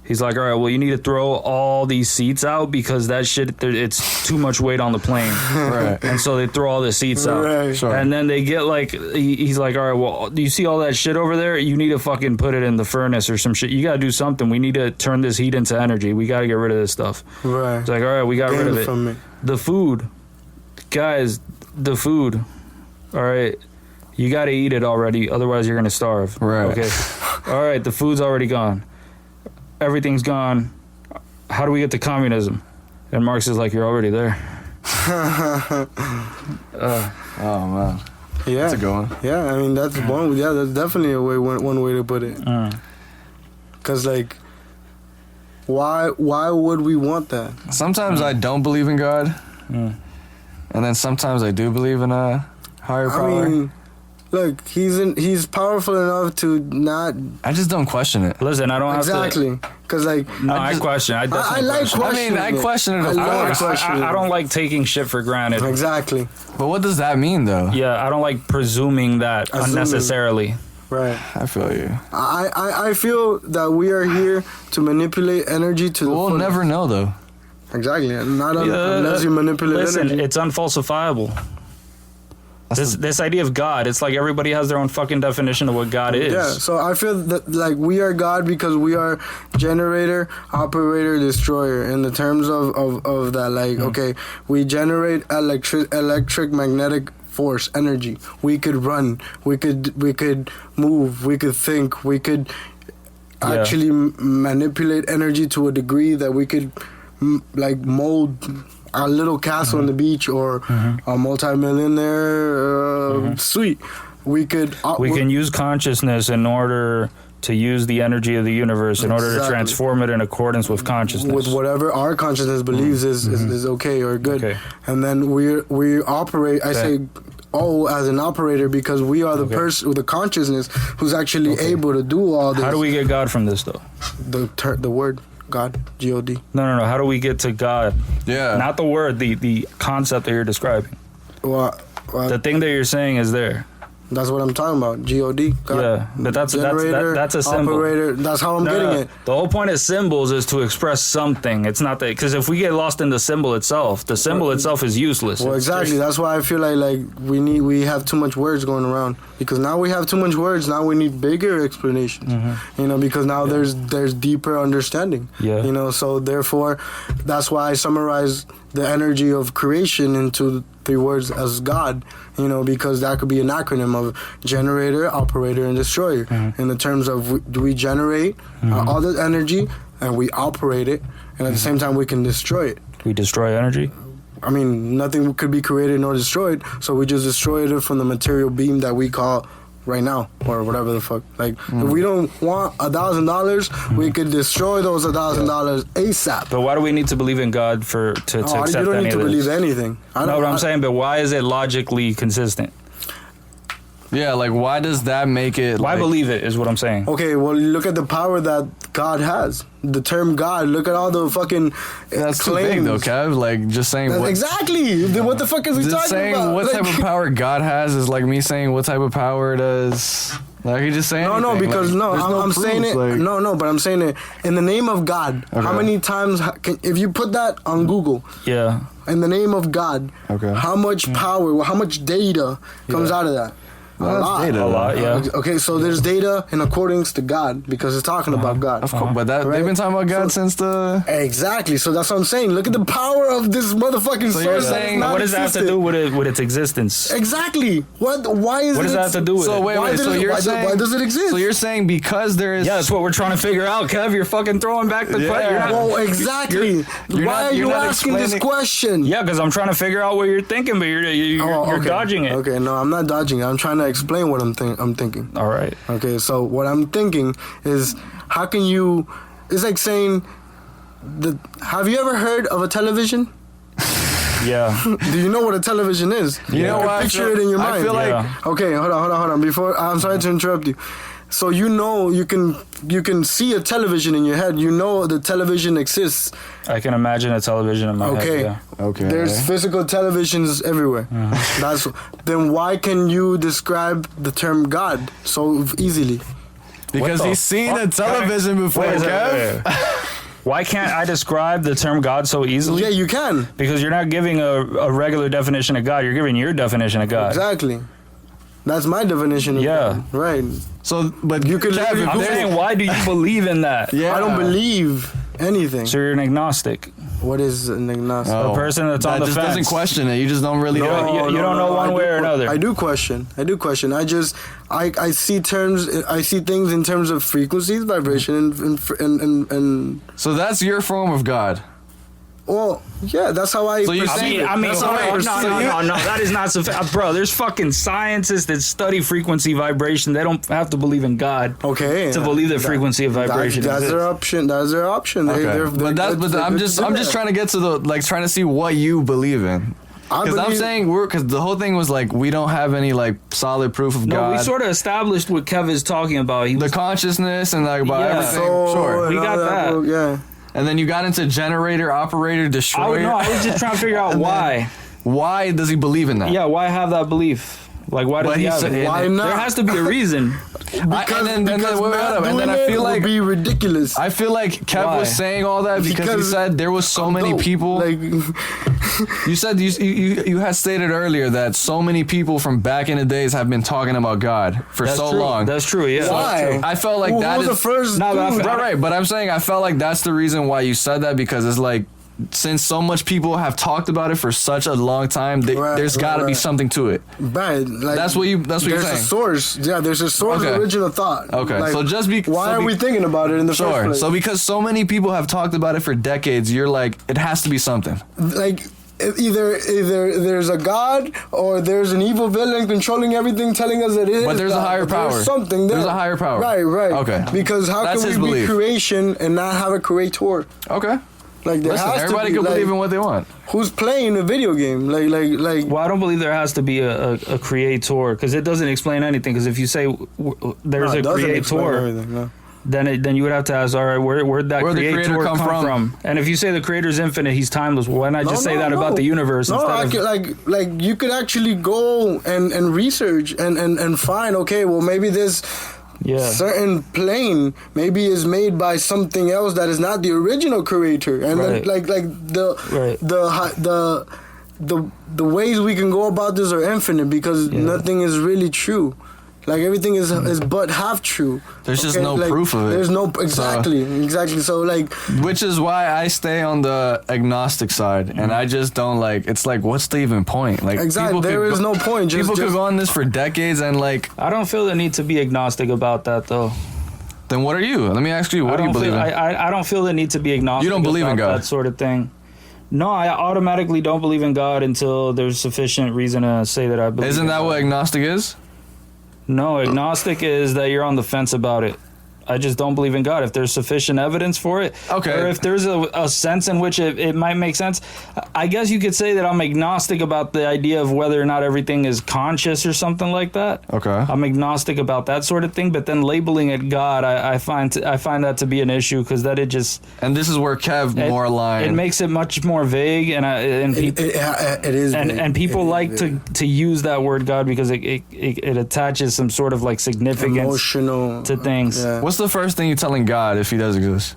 He's like, all right, well, you need to throw all these seats out because that shit, it's too much weight on the plane. Right. And so they throw all the seats out. Right. Sure. And then they get like, he's like, all right, well, do you see all that shit over there? You need to fucking put it in the furnace or some shit. You got to do something. We need to turn this heat into energy. We got to get rid of this stuff. Right. It's like, all right, we got rid of Gain it. from it. The food. Guys, the food. All right. You got to eat it already. Otherwise, you're going to starve. Right. Okay. All right. The food's already gone. Everything's gone. How do we get to communism? And Marx is like, you're already there. Oh man, Yeah. that's a good one. Yeah, I mean that's one. Yeah, that's definitely a way. One way to put it. Cause like, why would we want that? Sometimes I don't believe in God, and then sometimes I do believe in a higher power. I mean, look, he's powerful enough to not I just don't question it. Listen, I don't have to. exactly. Cause like, No, I I just- question. I I definitely like question. questioning. I question it, of I like course. questioning. I don't like taking shit for granted. Exactly. But what does that mean, though? Yeah, I don't like presuming that Assuming. unnecessarily. Right. I feel you. I feel that we are here to manipulate energy to the We'll fullest. never know, though. Exactly. Not Yeah, unless you manipulate Listen, energy. it's unfalsifiable. This idea of God, it's like everybody has their own fucking definition of what God is. Yeah, so I feel that like we are God because we are generator, operator, destroyer in the terms of that. Like, okay, we generate electric magnetic force, energy. We could run, we could move, we could think, we could actually manipulate energy to a degree that we could like mold a little castle on the beach or a multi-millionaire suite. We could We can use consciousness in order to use the energy of the universe in order to Exactly. transform it in accordance with consciousness. with whatever our consciousness believes is okay or good. Okay. And then we operate. I say as an operator because we are the person with the consciousness who's actually able to do all this. How do we get God from this, though? the word God, God. No. How do we get to God? Yeah. Not the word, the concept that you're describing. Well, The thing that you're saying is there. That's what I'm talking about. God. Yeah, but that's a symbol. Operator. That's how I'm getting it. The whole point of symbols is to express something. It's not that, because if we get lost in the symbol itself, the symbol itself is useless. Well, exactly. That's why I feel like we have too much words going around, because now we have too much words. Now we need bigger explanations. You know, because now there's deeper understanding. Yeah. You know, so therefore, that's why I summarize the energy of creation into 3 words as God. You know, because that could be an acronym of generator, operator, and destroyer. In the terms of we generate all the energy and we operate it, and at the same time we can destroy it. We destroy energy. I mean, nothing could be created nor destroyed, so we just destroyed it from the material beam that we call right now, or whatever the fuck. Like, if we don't want $1,000, we could destroy those $1,000 ASAP. But why do we need to believe in God to accept any of this? You don't need to believe anything. No, but I'm saying, but why is it logically consistent? Yeah, like, why does that make it? Why like, believe it is what I'm saying. Okay, well, look at the power that God has. The term God. Look at all the fucking That's too claims. big, though, Kev. Like, just saying. Exactly. What the fuck is he Just talking saying about? what Like, type of power God has is like me saying what type of power does. Like, he just saying. No, because like, I'm saying it. Like, But I'm saying it in the name of God. Okay. How many times if you put that on Google? Yeah. In the name of God. Okay. How much power? How much data comes out of that? That's data. A lot, yeah. Okay, so there's data in accordance to God, because it's talking about God. Of course, but that Right? they've been talking about God since the. Exactly. So that's what I'm saying. Look at the power of this motherfucking So source. you're that saying- is not What does that have to existent. do with its existence? Exactly. What? Why is What it? does that have to do with So it? wait, Why wait. does So it- you're why saying why does it exist? So you're saying because there is. Yeah, that's what we're trying to figure out, Kev. You're fucking throwing back the Yeah. question. You're not- Well, exactly. you're Why not- are you're you not asking this explaining- question? Yeah, because I'm trying to figure out what you're thinking, but you're Okay. dodging it. Okay, no, I'm not dodging it. I'm trying to explain what I'm thinking. All right. Okay, so what I'm thinking is, how can you? It's like saying, have you ever heard of a television? Yeah. Do you know what a television is? You know can what? picture it in your mind. I feel like. Yeah. Okay, hold on. Before, I'm sorry to interrupt you. So you know you can see a television in your head. You know the television exists. I can imagine a television in my Okay. head. Yeah. Okay. There's physical televisions everywhere. Then why can you describe the term God so easily? Because What the he's seen a fuck? television before, Wait a Kev. second. Why can't I describe the term God so easily? Yeah, you can. Because you're not giving a regular definition of God. You're giving your definition of God. Exactly. That's my definition of Yeah. God. Right. So, but You could Kev, literally- if I'm there's- saying, why do you believe in that? Yeah. I don't believe anything. So you're an agnostic. What is an agnostic? Oh, A person that's on that the just doesn't fence. question it. You just don't really know. you don't know one way or another. I do question. I see terms. I see things in terms of frequencies, vibration, and So that's your form of God. well, yeah, that's how I. So you're perceive saying- it. I mean, That's all right. no, that is not sufficient. Bro, there's fucking scientists that study frequency vibration. They don't have to believe in God Okay. to believe the frequency of vibration That's their exists. option. That's their option. Okay. They're I'm good just to do that. trying to get to trying to see what you believe in. Because I'm believe- saying because the whole thing was like we don't have any like solid proof of No, God. we sort of established what Kev is talking about. He the was, consciousness and like about Yeah. everything. So, Sure. We and got all that. Yeah. And then you got into generator, operator, destroyer. I was just trying to figure out why. Why does he believe in that? Yeah, why have that belief? Like, why does But he he have said- it? Why not? There has to be a reason. Because, and then because wait, hold not up. And then doing I it feel like- would be ridiculous. I feel like Kev Why? was saying all that because he Because said there was so I'm many dope. people. Like, You said you had stated earlier that so many people from back in the days have been talking about God for That's so true. long. That's true, yeah. why? I felt like Who that was is the first No, but I dude? feel- right. But I'm saying I felt like that's the reason why you said that because it's like since so much people have talked about it for such a long time, Right, there's got to be right. something to it. Bad. Like, That's what you're there's saying. a source. Yeah, there's a source Okay. of original thought. Okay, Like, so just be- why so are be- we thinking about it in the first Sure. place? So because so many people have talked about it for decades, you're like, it has to be something. like either there's a god or there's an evil villain controlling everything, telling us that it is. But there's a God. higher There's power. something there. There's a higher power. Right. Okay. Because how That's his can we be belief. creation and not have a creator? Okay. Like there Listen, has everybody to be, can like, believe in what they want. who's playing a video game? Like. Well, I don't believe there has to be a creator because it doesn't explain anything. Because if you say there's No, it a doesn't explain creator, everything, no. then you would have to ask, all right, where'd that Where'd the creator creator come from? And if you say the creator's infinite, he's timeless, well, why not just say that about the universe? No, like you could actually go and research and find, okay, well, maybe this certain plane maybe is made by something else that is not the original creator, and then the ways we can go about this are infinite because nothing is really true. Like everything is but half true. There's just no proof of it. There's no exactly. So like, which is why I stay on the agnostic side, and I just don't like. It's like, what's the even point? Like, exactly, there is no point. People could go on this for decades, and like, I don't feel the need to be agnostic about that though. Then what are you? Let me ask you. What do you believe in? I don't feel the need to be agnostic. You don't believe in God, that sort of thing. No, I automatically don't believe in God until there's sufficient reason to say that I believe. Isn't that what agnostic is? No, agnostic is that you're on the fence about it. I just don't believe in God. If there's sufficient evidence for it, okay, or if there's a sense in which it might make sense, I guess you could say that I'm agnostic about the idea of whether or not everything is conscious or something like that. Okay, I'm agnostic about that sort of thing, but then labeling it God, I find that to be an issue because that it just, and this is where Kev more aligned. It makes it much more vague, and people, it is, and people like to use that word God because it attaches some sort of like significance emotional to things. Yeah. What's the first thing you're telling God if he does exist?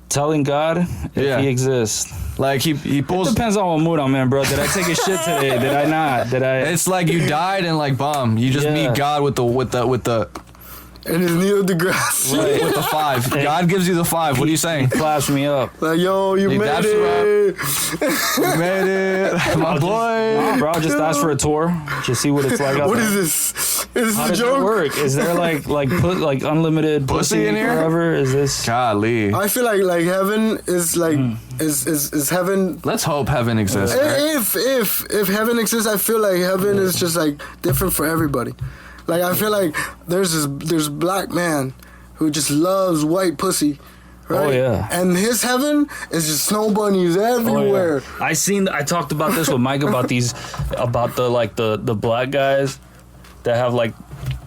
Telling God if he exists. Like he pulls. It depends on what mood I'm in, bro. Did I take a shit today? Did I not? Did I? It's like you died and like bomb. You just meet God with the. And it's Neil deGrasse. Right, with the 5. God gives you the 5. What are you saying? Claps me up. Like, yo, you made it. You made it. My boy. Nah, bro, just ask for a tour. Just see what it's like out What there. is this? Is How this a does it joke? work? Is there like unlimited pussy in here? forever? Is this? Golly. I feel like heaven is like is heaven. Let's hope heaven exists. Right? If heaven exists, I feel like heaven is just like different for everybody. Like I feel like there's black man who just loves white pussy. Right? Oh yeah. And his heaven is just snow bunnies everywhere. Oh, yeah. I talked about this with Mike about the black guys that have like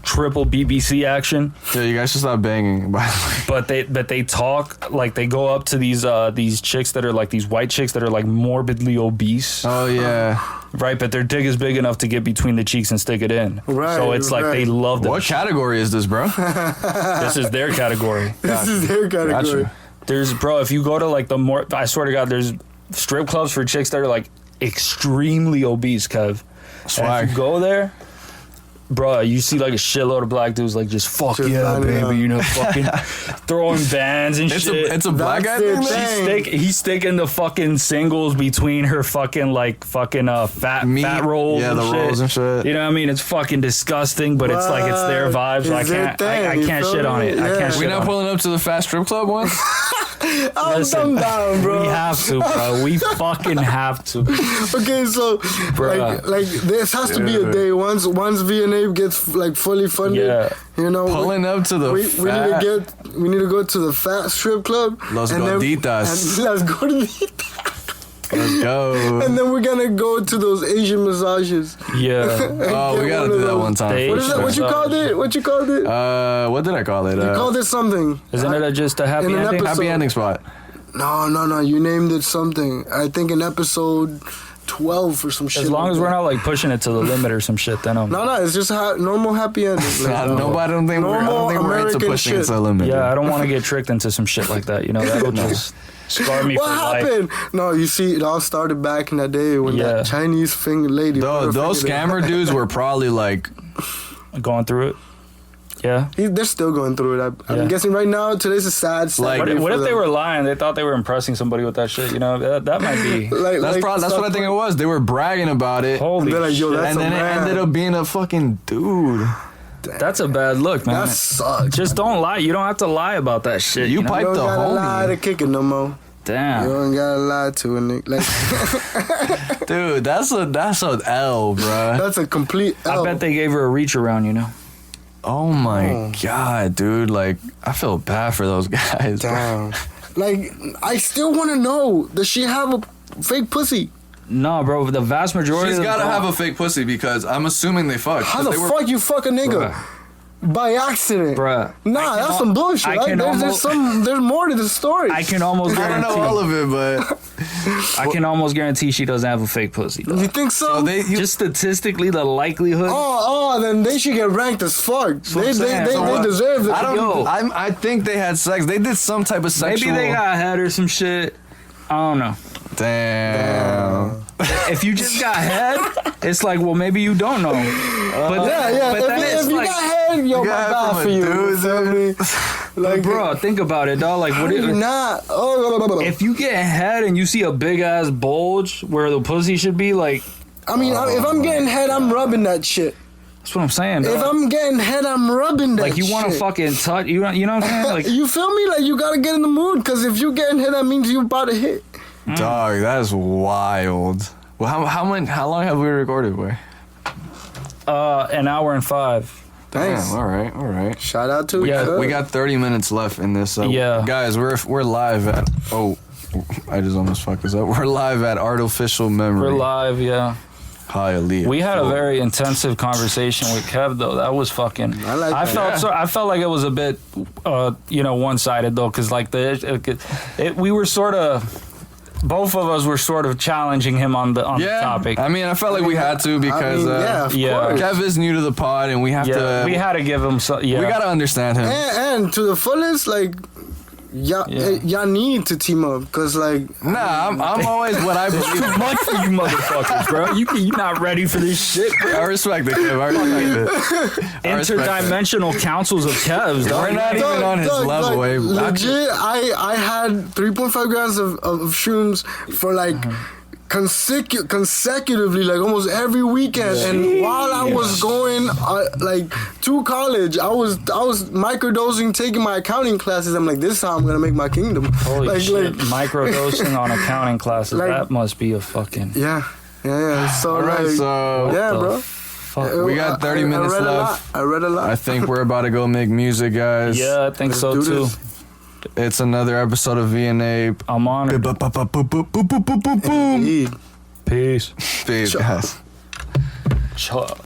triple BBC action. Yeah, you guys should stop banging. By the way. But they talk like they go up to these chicks that are like these white chicks that are like morbidly obese. Oh yeah. Right, but their dick is big enough to get between the cheeks and stick it in. Right. So it's like they love that. What category is this, bro? This is their category. This is their category. Gotcha. There's, bro, if you go to like I swear to God, there's strip clubs for chicks that are like extremely obese, Kev. Swag. And if you go there, bro, you see like a shitload of black dudes like just fuck Just yeah, lining baby, up. you know, fucking throwing bands and shit. It's a black guy That's thing, it, man? He's sticking the fucking singles between her fucking fat Meat. rolls. Yeah, and the shit. rolls and shit. You know what I mean? It's fucking disgusting, but it's like it's their vibe, so I It's their can't thing, I you can't feel shit on me? it. I Yeah. can't We shit not on it. pulling up to the fast strip club once? I'm down, bro. We have to, bro. We fucking have to. Okay, so Bruh. like this has to be a day once VNA gets like fully funded. Yeah. You know, Pulling up to the we fat. need to go to the fat strip club. Los and then- gorditas. and let's go to the. Let's go. And then we're gonna go to those Asian massages. Yeah. Oh, we gotta do that one time. They- What is that? What you called it? What you called it? What did I call it? You called it something. Isn't it just a happy In an ending? episode- Happy ending spot. No. You named it something. I think in episode 12 or some shit. As long like as we're that. not like pushing it to the limit or some shit, then I'm. No, it's just normal happy ending. I don't think we're into American pushing it shit. to the limit. Yeah, I don't want to get tricked into some shit like that. You know, that'll just scar me What for life. happened? No, you see, it all started back in that day when Yeah. that Chinese finger lady. put her Those finger there. scammer dudes were probably like, Going through it. Yeah. They're still going through it. I'm Yeah. guessing right now, today's a sad Like, What, day what for if they them. were lying? They thought they were impressing somebody with that shit. You know, that might be. that's what I think it was. They were bragging about it. Holy They're like, yo, shit. that's And then a it man. ended up being a fucking dude. That's a bad look, man. That sucks. Just don't lie. You don't have to lie about that shit. You know? pipe- You don't the gotta lie to homie. kick it no more. You Damn. don't gotta lie to a nigga. Like, Dude, that's a L, bruh. that's a complete L. I bet they gave her a reach around, you know. Oh my god, dude. Like, I feel bad for those guys. bro. Damn. Like, I still want to know, does she have a fake pussy? No, bro. The vast majority She's of gotta them have don't. a fake pussy because I'm assuming they fucked. How the fuck you fuck a nigga? Bruh. by accident. Bruh. Nah, that's some bullshit. I Right? can There's more to the story. I can almost I don't guarantee. know all of it, but I can almost guarantee she doesn't have a fake pussy. Though. You think so? Just statistically, the likelihood. Then they should get ranked as fuck. what They I'm saying. So they what? deserve it. I don't. Yo. I think they had sex. They did some type of sexual. Maybe they got head or some shit. I don't know. Damn. If you just got head, it's like, well, maybe you don't know. But Yeah. But then If it's you like, got head, yo, my got head bad from for a you. dude, You feel me? Like, bro, think about it, dog. Like, how what do you if, not? if you get head and you see a big ass bulge where the pussy should be, like, I mean, if I'm getting head, I'm rubbing that shit. that's what I'm saying. If Dog. I'm getting head, I'm rubbing that Like, you want to shit. fucking touch, you know what I'm saying? Like, You feel me? Like, you gotta get in the mood, because if you getting hit, that means you about to hit. Dog, that is wild. Well, how long have we recorded, boy? an hour and 5. Thanks. Damn, all right. Shout out to Yeah, We got 30 minutes left in this. Yeah. Guys, we're live at. Oh, I just almost fucked this up. We're live at Artificial Memory. We're live, yeah. Hialeah. We had a very intensive conversation with Kev, though. That was fucking. I like I that. felt Yeah. I felt like it was a bit, one-sided though, because like we were sort of. Both of us were sort of challenging him on the topic. I mean, I felt like we had to because of yeah. course. Kev is new to the pod, and we have to. we had to give him some. Yeah, We gotta understand him. And to the fullest, like, y'all need to team up, because, like, Nah, I'm always what I It's too believe. much for you motherfuckers, bro. You're not ready for this shit, bro. I respect it, Kev. I respect it. I respect it. Interdimensional councils of Kevs, dog. We're not even on his level, like, eh? legit, I had 3.5 grams of shrooms for like consecutively, like almost every weekend. And while I was going like to college, I was microdosing, taking my accounting classes. I'm like, this is how I'm gonna make my kingdom. Holy like, shit. like, Microdosing on accounting classes. Like- that must be a fucking. yeah. So All right, like, so yeah, the bro. Fuck. we got 30 minutes read left. I read a lot. I think we're about to go make music, guys. Yeah, I think Let's so do too. this. It's another episode of VNA. I'm honored. Boom. Indeed. Peace. Peace, guys. Chuck.